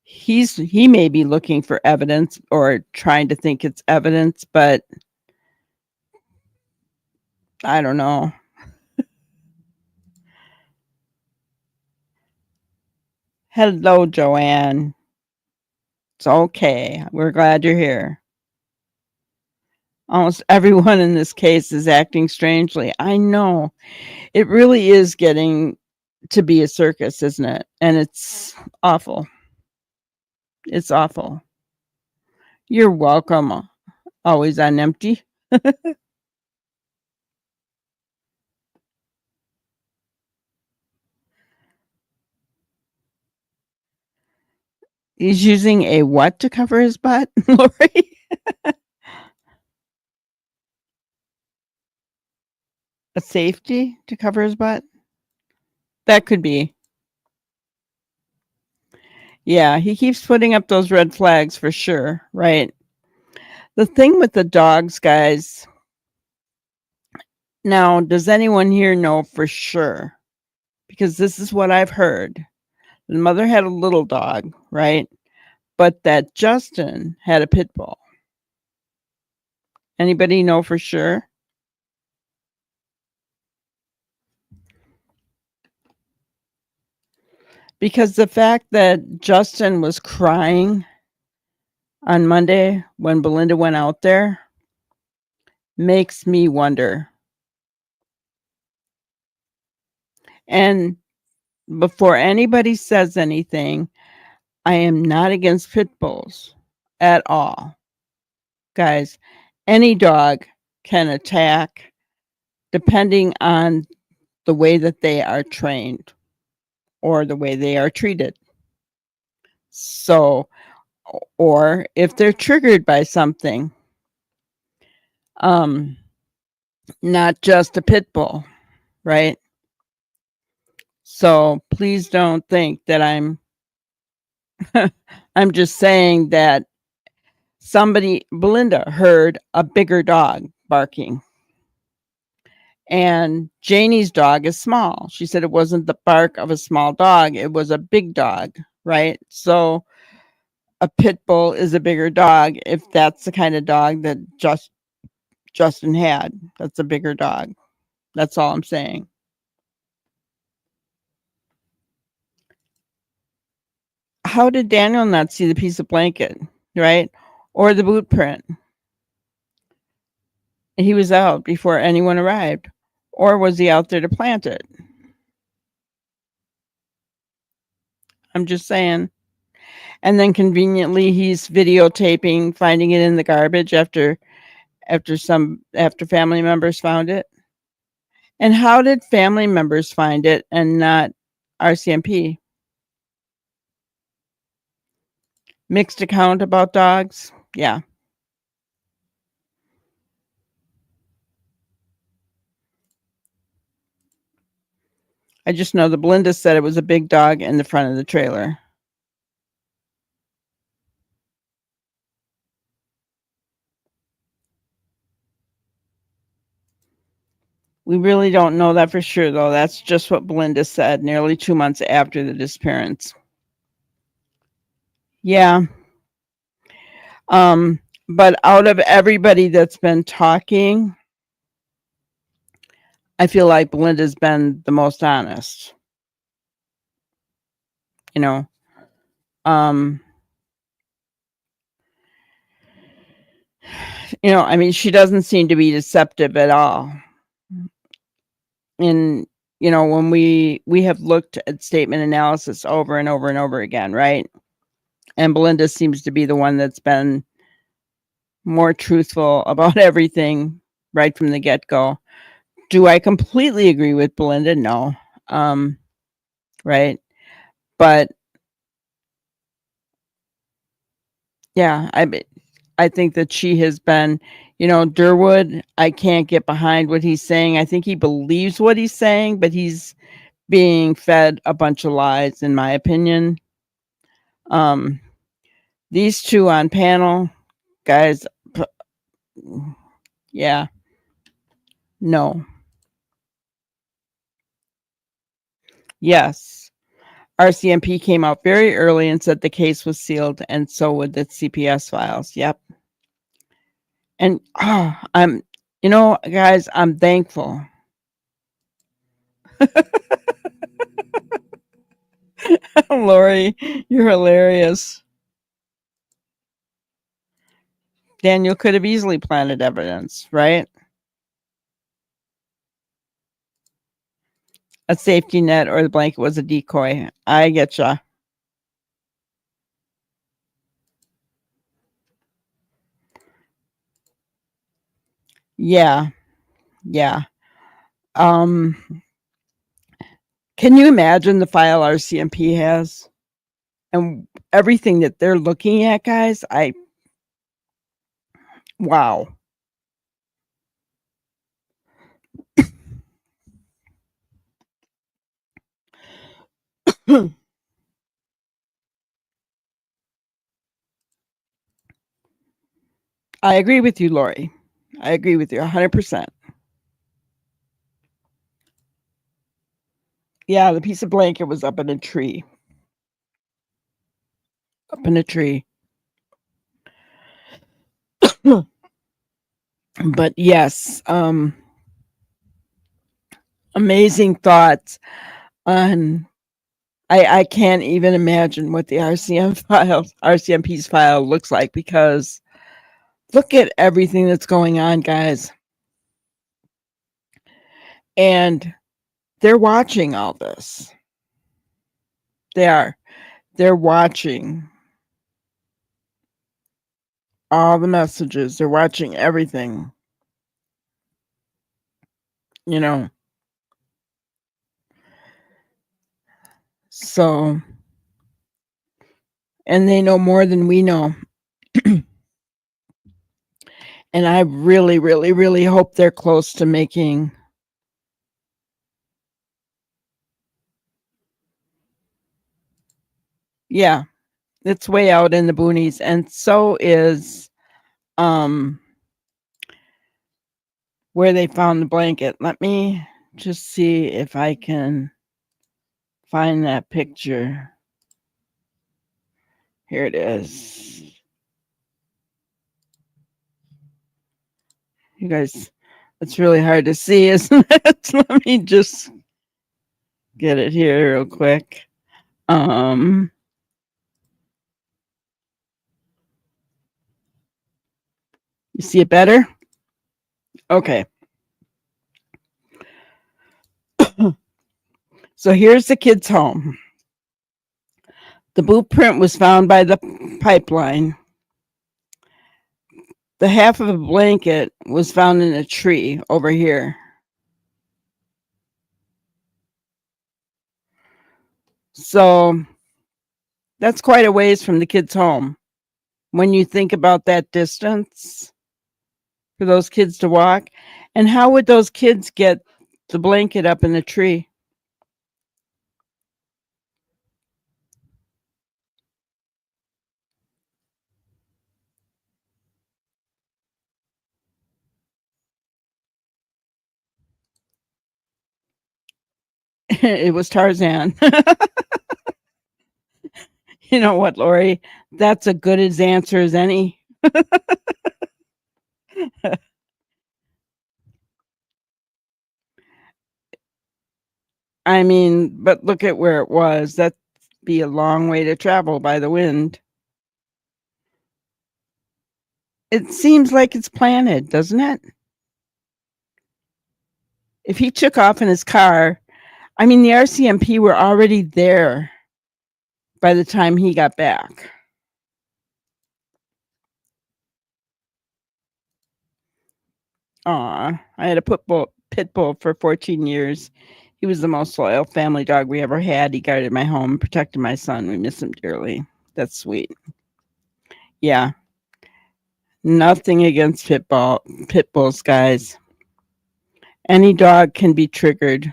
He may be looking for evidence or trying to think it's evidence, but I don't know. Hello, Joanne. It's okay. We're glad you're here. Almost everyone in this case is acting strangely. I know. It really is getting to be a circus, isn't it? And it's awful. It's awful. You're welcome. Always on empty. He's using a what to cover his butt, Lori? A safety to cover his butt? That could be. Yeah, he keeps putting up those red flags for sure, right? The thing with the dogs, guys. Now, does anyone here know for sure? Because this is what I've heard. The mother had a little dog, right? But that Justin had a pit bull. Anybody know for sure? Because the fact that Justin was crying on Monday when Belinda went out there makes me wonder. And before anybody says anything, I am not against pit bulls at all. Guys, any dog can attack depending on the way that they are trained or the way they are treated. So, or if they're triggered by something, not just a pit bull, right? So please don't think that I'm I'm just saying that Belinda heard a bigger dog barking. And Janie's dog is small. She said it wasn't the bark of a small dog, it was a big dog, right? So a pit bull is a bigger dog if that's the kind of dog that Justin had. That's a bigger dog. That's all I'm saying. how did Daniel not see the piece of blanket, right? Or the boot print? He was out before anyone arrived. Or was he out there to plant it? I'm just saying. And then conveniently he's videotaping finding it in the garbage after family members found it. And how did family members find it and not RCMP? Mixed account about dogs? Yeah. I just know the Belinda said it was a big dog in the front of the trailer. We really don't know that for sure, though. That's just what Belinda said nearly 2 months after the disappearance. Yeah. But out of everybody that's been talking, I feel like Belinda's been the most honest. You know, I mean, she doesn't seem to be deceptive at all. And, when we have looked at statement analysis over and over and over again, right? And Belinda seems to be the one that's been more truthful about everything right from the get-go. Do I completely agree with Belinda? No. Right. But yeah, I think that she has been, Durwood, I can't get behind what he's saying. I think he believes what he's saying, but he's being fed a bunch of lies, in my opinion. These two on panel, guys, yeah, no. Yes. RCMP came out very early and said the case was sealed, and so would the CPS files. Yep. And guys, I'm thankful. Lori, you're hilarious. Daniel could have easily planted evidence, right? A safety net or the blanket was a decoy. I getcha. Yeah. Yeah. Can you imagine the file RCMP has? And everything that they're looking at, guys, wow. I agree with you, Lori. I agree with you 100%. Yeah, the piece of blanket was up in a tree. Up in a tree. But yes, amazing thoughts on I can't even imagine what the RCMP's file looks like, because look at everything that's going on, guys. And they're watching all this. They're watching all the messages. They're watching everything. So, and they know more than we know. And I really, really, really hope they're close to making yeah, it's way out in the boonies, and so is where they found the blanket. Let me just see if I can find that picture. Here it is. You guys, it's really hard to see, isn't it? Let me just get it here real quick. see it better? Okay. So here's the kid's home. The blueprint was found by the pipeline. The half of a blanket was found in a tree over here. So that's quite a ways from the kid's home. When you think about that distance for those kids to walk, and how would those kids get the blanket up in the tree? It was Tarzan. You know what, Lori? That's a good as answer as any. I mean, but look at where it was. That'd be a long way to travel by the wind. It seems like it's planted, doesn't it? If he took off in his car, I mean, the RCMP were already there by the time he got back. Aw, I had a pit bull for 14 years. He was the most loyal family dog we ever had. He guarded my home, protected my son. We miss him dearly. That's sweet. Yeah. Nothing against pit bulls, guys. Any dog can be triggered.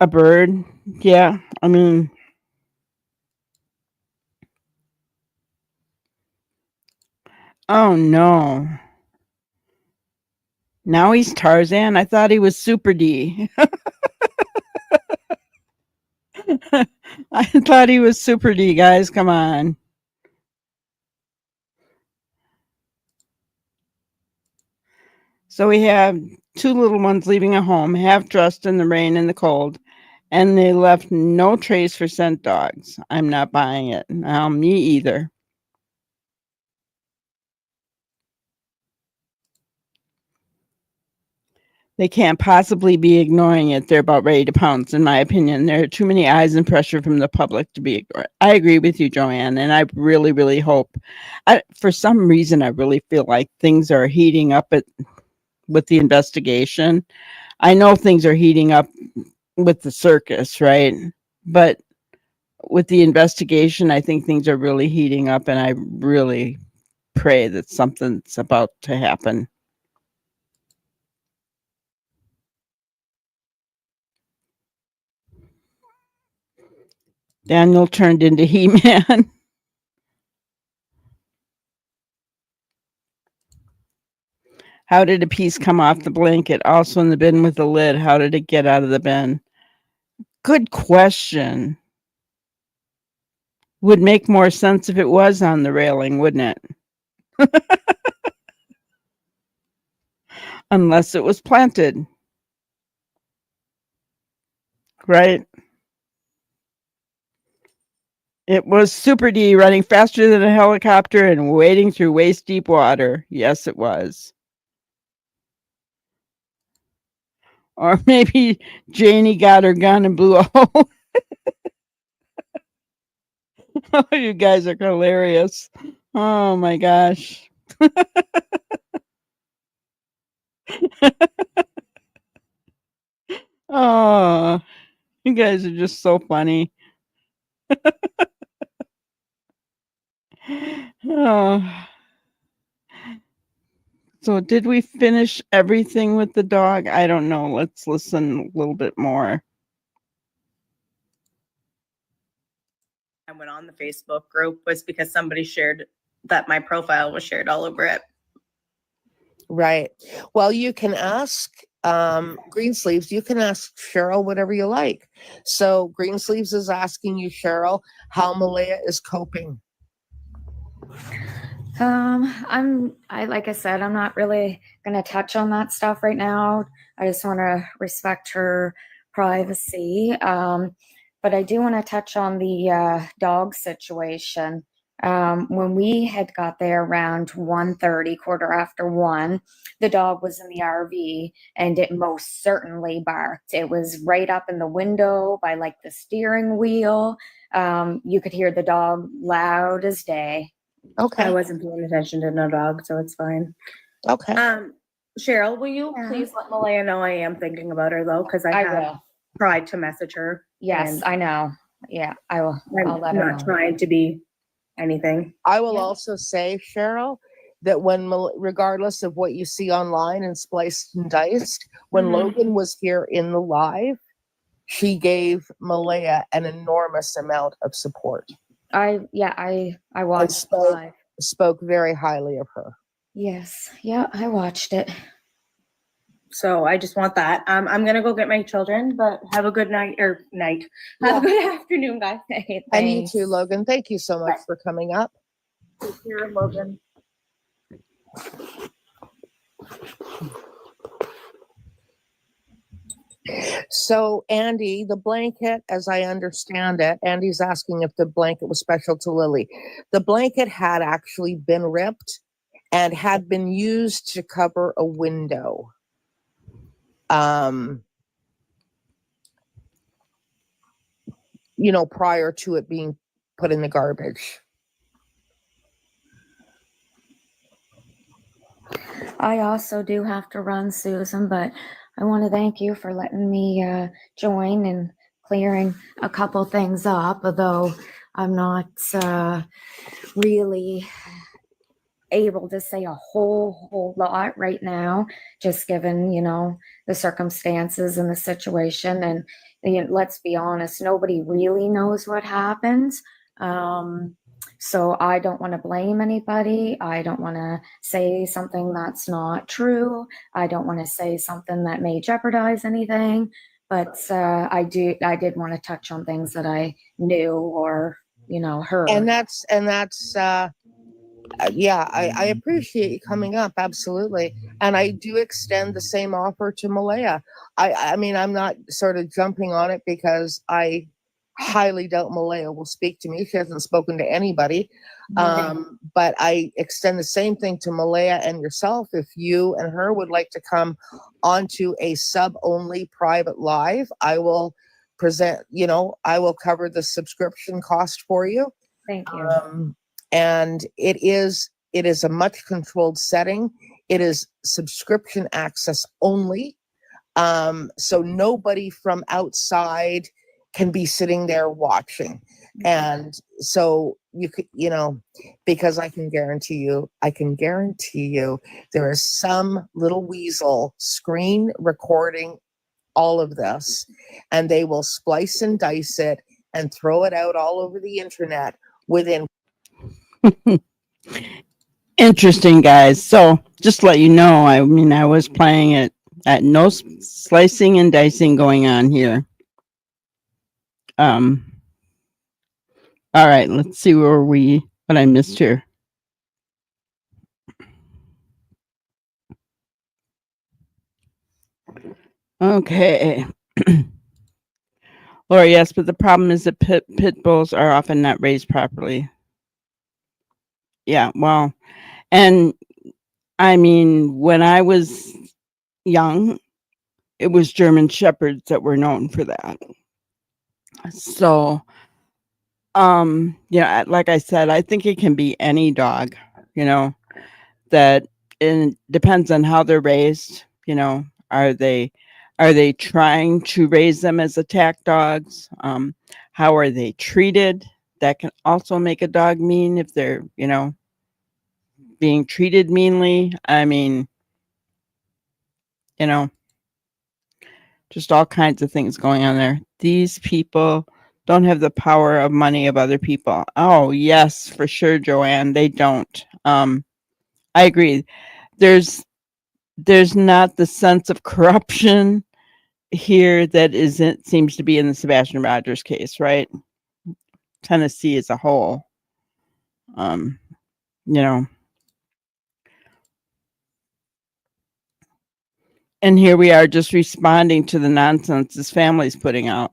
A bird, yeah. I mean, oh no. Now he's Tarzan. I thought he was Super D. I thought he was Super D, guys. Come on. So we have two little ones leaving a home, half dressed in the rain and the cold, and they left no trace for scent dogs. I'm not buying it. No, me either. They can't possibly be ignoring it. They're about ready to pounce, in my opinion. There are too many eyes and pressure from the public to be ignored. I agree with you, Joanne, and I really, really hope. For some reason, I really feel like things are heating up with the investigation. I know things are heating up with the circus, right? But with the investigation, I think things are really heating up, and I really pray that something's about to happen. Daniel turned into He-Man. How did a piece come off the blanket? Also in the bin with the lid. How did it get out of the bin? Good question. Would make more sense if it was on the railing, wouldn't it? Unless it was planted. Right? It was Super D running faster than a helicopter and wading through waist deep water. Yes, it was. Or maybe Janie got her gun and blew a hole. Oh, you guys are hilarious. Oh my gosh. Oh, you guys are just so funny. Oh. So did we finish everything with the dog? I don't know. Let's listen a little bit more. I went on the Facebook group was because somebody shared that my profile was shared all over it. Right. Well, you can ask Greensleeves, you can ask Cheryl whatever you like. So Greensleeves is asking you, Cheryl, how Malaya is coping. Like I said, I'm not really gonna touch on that stuff right now. I just want to respect her privacy. But I do want to touch on the dog situation. When we had got there around 1:30, quarter after 1, the dog was in the RV and it most certainly barked. It was right up in the window by like the steering wheel. You could hear the dog loud as day. Okay. I wasn't paying attention to no dog, so it's fine. Okay. Cheryl, will you Yeah. please let Malaya know I am thinking about her though, because I have will. tried to message her. Yes, and I know. Yeah, I will. I'll I'm let her not know. trying to be anything. I will Yeah. also say, Cheryl, that regardless of what you see online and spliced and diced, when Mhm. Logan was here in the live, she gave Malaya an enormous amount of support. I and watched the live. spoke very highly of her. Yes. Yeah, I watched it. So I just want that. I'm gonna go get my children, but have a good night or night. Have a good afternoon, guys. And you too, Logan. Thank you so much for coming up. Here, Logan. So, Andy, the blanket, as I understand it, Andy's asking if the blanket was special to Lily. The blanket had actually been ripped and had been used to cover a window. Prior to it being put in the garbage. I also do have to run, Susan, but I want to thank you for letting me join and clearing a couple things up, although I'm not really able to say a whole lot right now, just given, the circumstances and the situation. And let's be honest, nobody really knows what happens. So I don't want to blame anybody. I don't want to say something that's not true. I don't want to say something that may jeopardize anything. But I did want to touch on things that I knew or, heard. And that's yeah, I appreciate you coming up. Absolutely. And I do extend the same offer to Malaya. I mean, I'm not sort of jumping on it because I highly doubt Malaya will speak to me. She hasn't spoken to anybody. But I extend the same thing to Malaya and yourself. If you and her would like to come onto a sub-only private live, I will I will cover the subscription cost for you. Thank you. And it is a much controlled setting. It is subscription access only. So nobody from outside can be sitting there watching. And so you could, because I can guarantee you there is some little weasel screen recording all of this, and they will splice and dice it and throw it out all over the internet within. Interesting, guys. So just to let you know, I mean, I was playing it at no slicing and dicing going on here. All right, let's see what I missed here. Okay. Laura, yes, but the problem is that pit bulls are often not raised properly. Yeah, well, and I mean, when I was young, it was German Shepherds that were known for that. So, like I said, I think it can be any dog, that it depends on how they're raised. Are they trying to raise them as attack dogs? How are they treated? That can also make a dog mean if they're, being treated meanly. I mean, just all kinds of things going on there. These people don't have the power of money of other people. Oh, yes, for sure, Joanne. They don't. I agree. There's not the sense of corruption here that seems to be in the Sebastian Rogers case, right? Tennessee as a whole. And here we are just responding to the nonsense this family's putting out.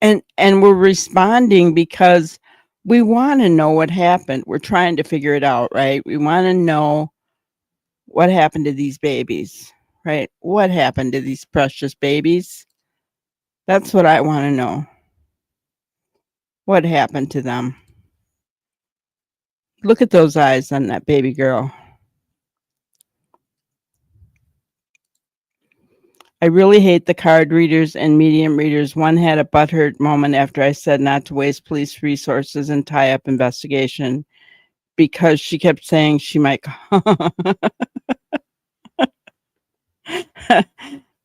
And we're responding because we want to know what happened. We're trying to figure it out, right? We want to know what happened to these babies, right? What happened to these precious babies? That's what I want to know. What happened to them? Look at those eyes on that baby girl. I really hate the card readers and medium readers. One had a butthurt moment after I said not to waste police resources and tie up investigation because she kept saying she might.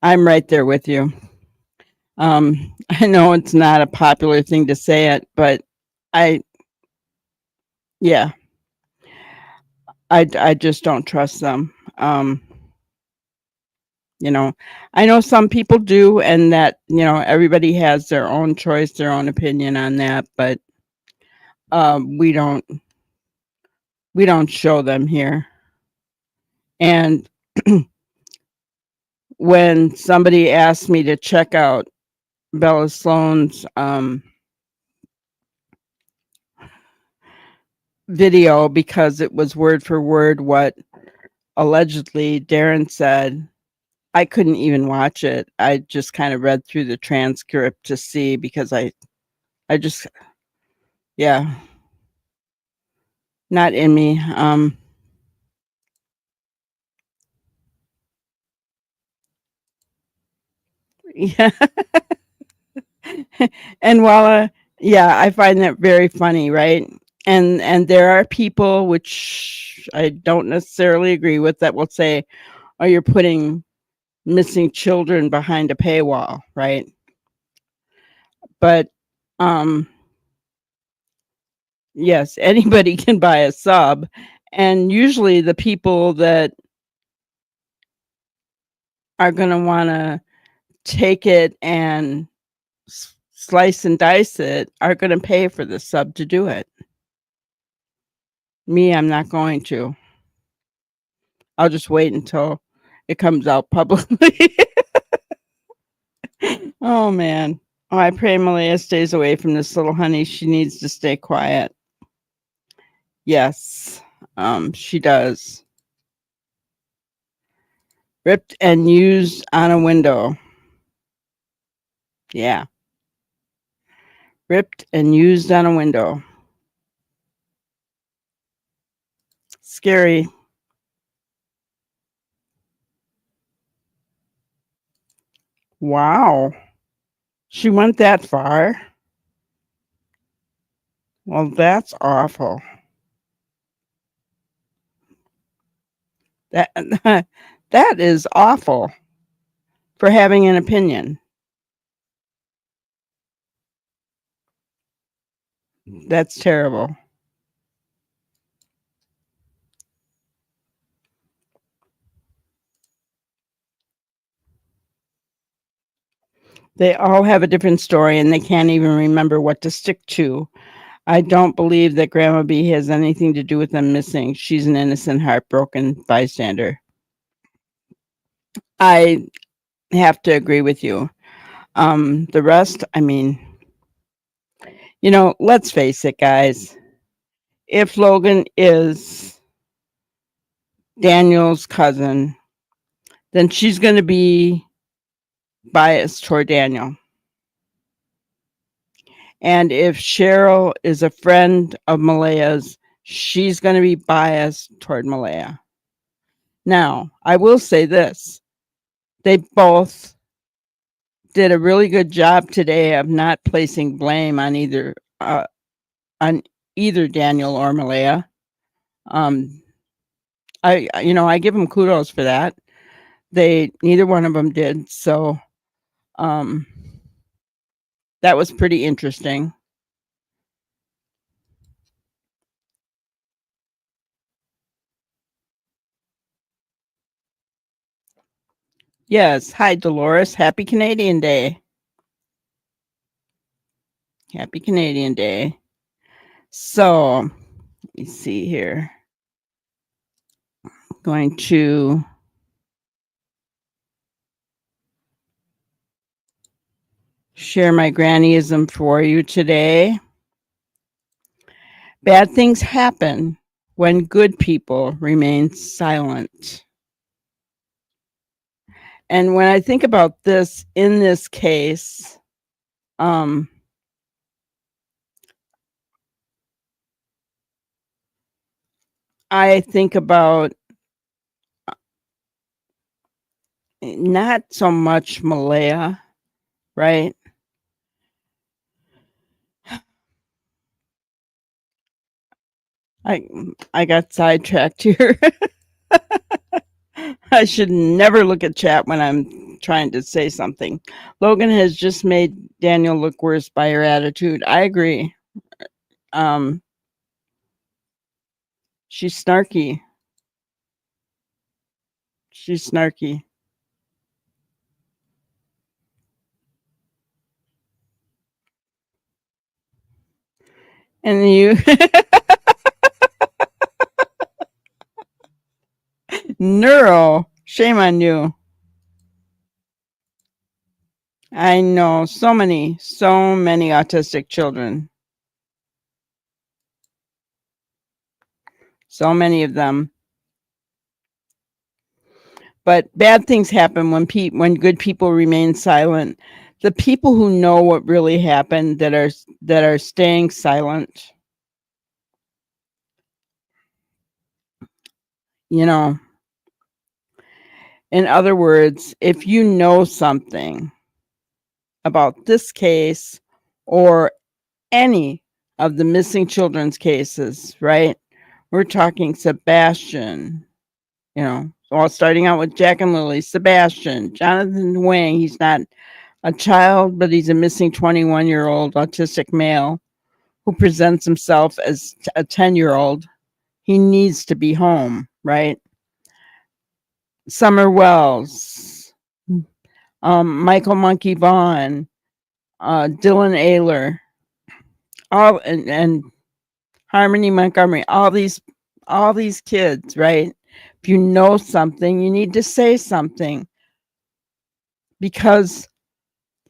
I'm right there with you. I know it's not a popular thing to say it, but yeah, I just don't trust them. You know, I know some people do, and that, you know, everybody has their own choice, their own opinion on that, but we don't show them here. And when somebody asked me to check out Bella Sloan's video because it was word for word what allegedly Darren said, I couldn't even watch it. I just kind of read through the transcript to see, because I just, yeah, not in me. Yeah. And while yeah, I find that very funny, right? And there are people, which I don't necessarily agree with, that will say, oh, you're putting missing children behind a paywall, right? But yes, anybody can buy a sub, and usually the people that are going to want to take it and slice and dice it are going to pay for the sub to do it. Me, I'm not going to. I'll just wait until it comes out publicly. Oh, man. Oh, I pray Malaya stays away from this little honey. She needs to stay quiet. Yes, she does. Ripped and used on a window. Yeah. Ripped and used on a window. Scary. Wow. She went that far? Well, that's awful. That that is awful for having an opinion. That's terrible. They all have a different story, and they can't even remember what to stick to. I don't believe that Grandma B has anything to do with them missing. She's an innocent, heartbroken bystander. I have to agree with you. The rest, I mean, you know, let's face it, guys. If Logan is Daniel's cousin, then she's going to be biased toward Daniel. And if Cheryl is a friend of Malehya's, she's going to be biased toward Malaya. Now, I will say this. They both did a really good job today of not placing blame on either Daniel or Malaya. I give them kudos for that. Neither one of them did. So, that was pretty interesting. Yes. Hi, Dolores. Happy Canadian Day. Happy Canadian Day. So, let me see here. I'm going to share my grannyism for you today. Bad things happen when good people remain silent. And when I think about this in this case, I think about not so much Malaya, right? I got sidetracked here. I should never look at chat when I'm trying to say something. Logan has just made Daniel look worse by her attitude. I agree. She's snarky. She's snarky. And you Neuro, shame on you. I know so many autistic children. So many of them. But bad things happen when good people remain silent. The people who know what really happened that are staying silent, you know. In other words, if you know something about this case or any of the missing children's cases, right? We're talking Sebastian, you know, well, starting out with Jack and Lily, Sebastian, Jonathan Wang, he's not a child, but he's a missing 21-year-old autistic male who presents himself as a 10-year-old. He needs to be home, right? Summer Wells, Michael Monkey Vaughn, Dylan Ayler, all and Harmony Montgomery, all these kids, right? If you know something, you need to say something, because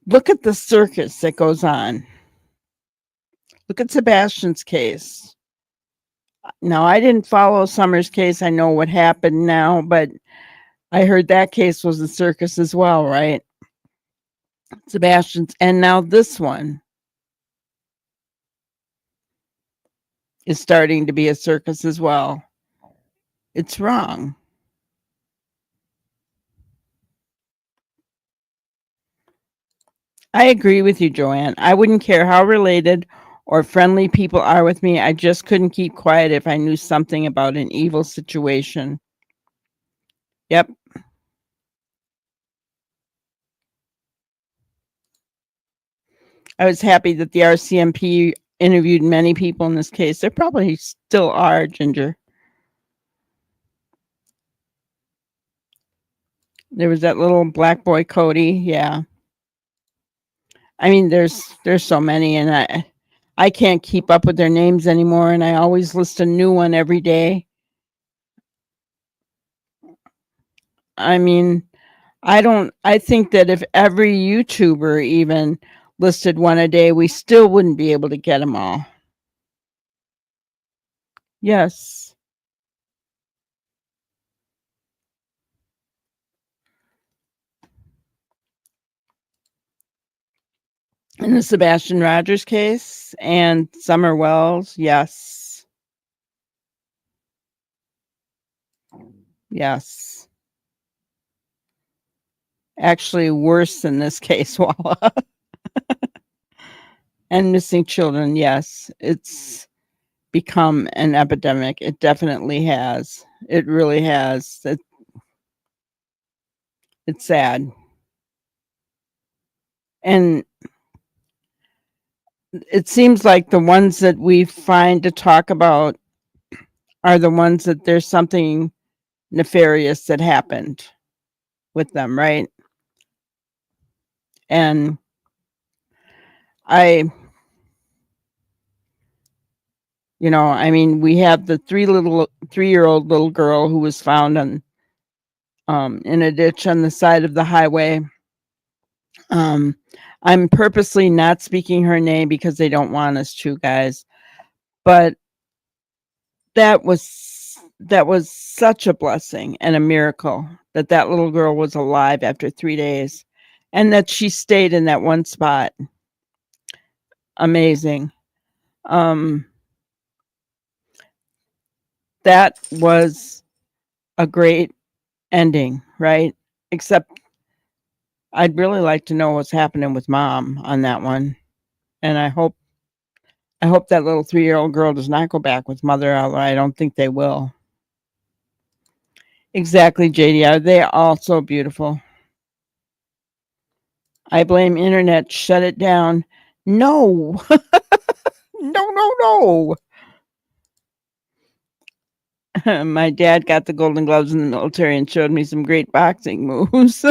look at the circus that goes on. Look at Sebastian's case. Now, I didn't follow Summer's case. I know what happened now, but I heard that case was a circus as well, right? Sebastian's, and now this one is starting to be a circus as well. It's wrong. I agree with you, Joanne. I wouldn't care how related or friendly people are with me. I just couldn't keep quiet if I knew something about an evil situation. Yep. I was happy that the RCMP interviewed many people in this case. There probably still are, Ginger. There was that little black boy, Cody. Yeah. I mean, there's so many, and I can't keep up with their names anymore, and I always list a new one every day. I mean, I think that if every YouTuber even listed one a day, we still wouldn't be able to get them all. Yes. In the Sebastian Rogers case and Summer Wells, yes. Yes. Actually, worse in this case, Walla. And missing children, yes. It's become an epidemic. It definitely has. It really has. It's sad. And it seems like the ones that we find to talk about are the ones that there's something nefarious that happened with them, right? And I mean, we have the 3-year-old little girl who was found in a ditch on the side of the highway. I'm purposely not speaking her name because they don't want us to, guys. But that was such a blessing and a miracle that that little girl was alive after 3 days and that she stayed in that one spot. Amazing. That was a great ending, right? Except I'd really like to know what's happening with mom on that one. And I hope that little 3-year-old girl does not go back with mother, although I don't think they will. Exactly, JD. Are they all so beautiful? I blame internet. Shut it down. No. No. My dad got the Golden Gloves in the military and showed me some great boxing moves.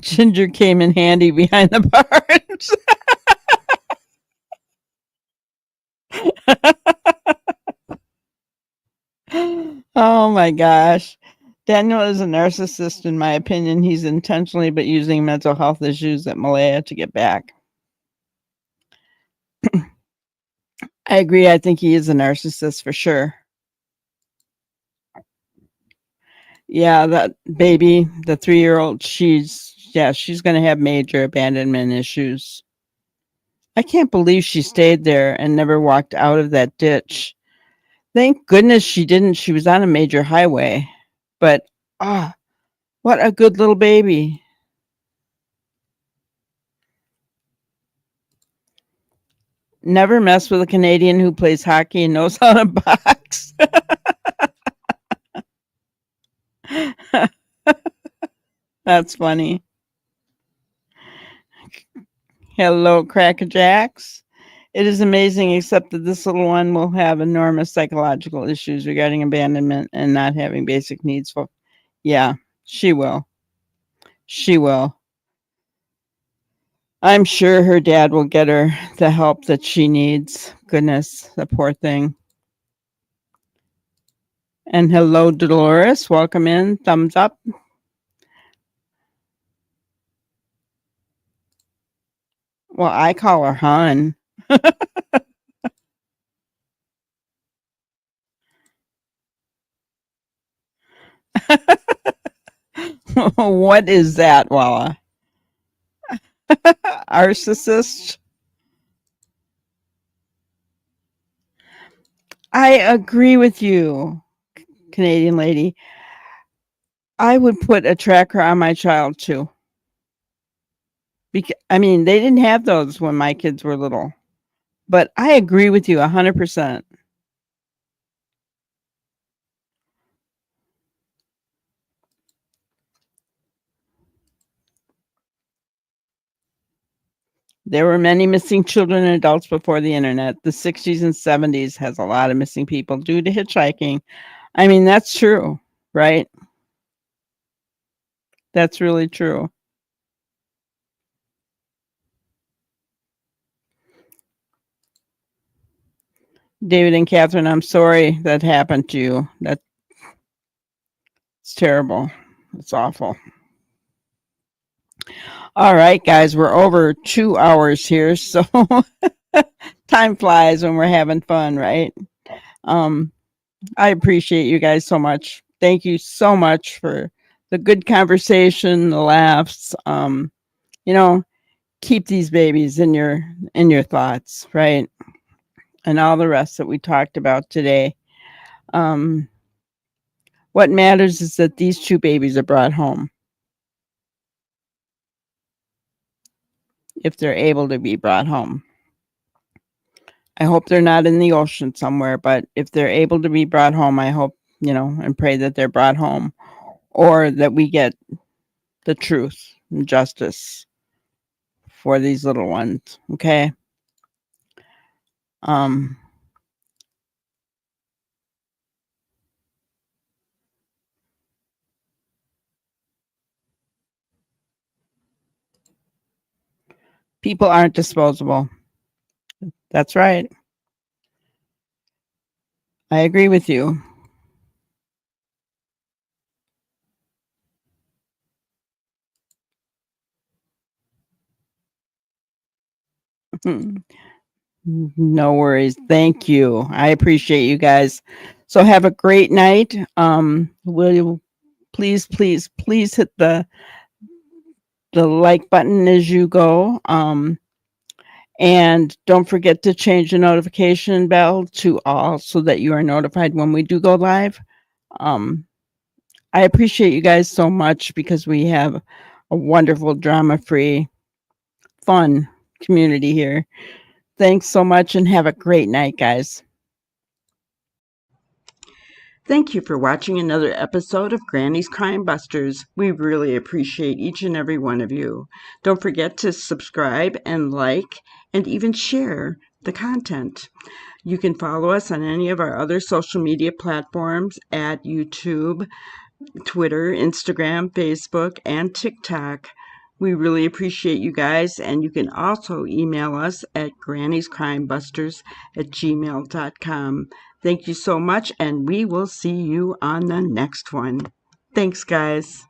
Ginger came in handy behind the bars. Oh my gosh. Daniel is a narcissist, in my opinion. He's intentionally but using mental health issues at Malaya to get back. I agree. I think he is a narcissist for sure. Yeah, that baby, the 3-year-old, she's going to have major abandonment issues. I can't believe she stayed there and never walked out of that ditch. Thank goodness she didn't. She was on a major highway. But, what a good little baby. Never mess with a Canadian who plays hockey and knows how to box. That's funny. Hello, Crackerjacks. It is amazing, except that this little one will have enormous psychological issues regarding abandonment and not having basic needs. Yeah, she will. She will. I'm sure her dad will get her the help that she needs. Goodness, the poor thing. And hello, Dolores. Welcome in. Thumbs up. Well, I call her Hun. What is that, Walla? Narcissist? I agree with you, Canadian lady. I would put a tracker on my child too. I mean, they didn't have those when my kids were little. But I agree with you 100%. There were many missing children and adults before the internet. The 60s and 70s has a lot of missing people due to hitchhiking. I mean, that's true, right? That's really true. David and Catherine, I'm sorry that happened to you. That's terrible. It's awful. All right, guys, we're over 2 hours here, so time flies when we're having fun, right? I appreciate you guys so much. Thank you so much for the good conversation, the laughs. Keep these babies in your thoughts, right? And all the rest that we talked about today. What matters is that these 2 babies are brought home. If they're able to be brought home. I hope they're not in the ocean somewhere, but if they're able to be brought home, I hope, and pray that they're brought home or that we get the truth and justice for these little ones. Okay. People aren't disposable. That's right. I agree with you. No worries. Thank you. I appreciate you guys. So have a great night. Will you please, please, please hit the like button as you go. And don't forget to change the notification bell to all so that you are notified when we do go live. I appreciate you guys so much because we have a wonderful drama-free, fun community here. Thanks so much and have a great night, guys. Thank you for watching another episode of Granny's Crime Busters. We really appreciate each and every one of you. Don't forget to subscribe and like and even share the content. You can follow us on any of our other social media platforms at YouTube, Twitter, Instagram, Facebook, and TikTok. We really appreciate you guys, and you can also email us at granniescrimebusters@gmail.com. Thank you so much, and we will see you on the next one. Thanks, guys.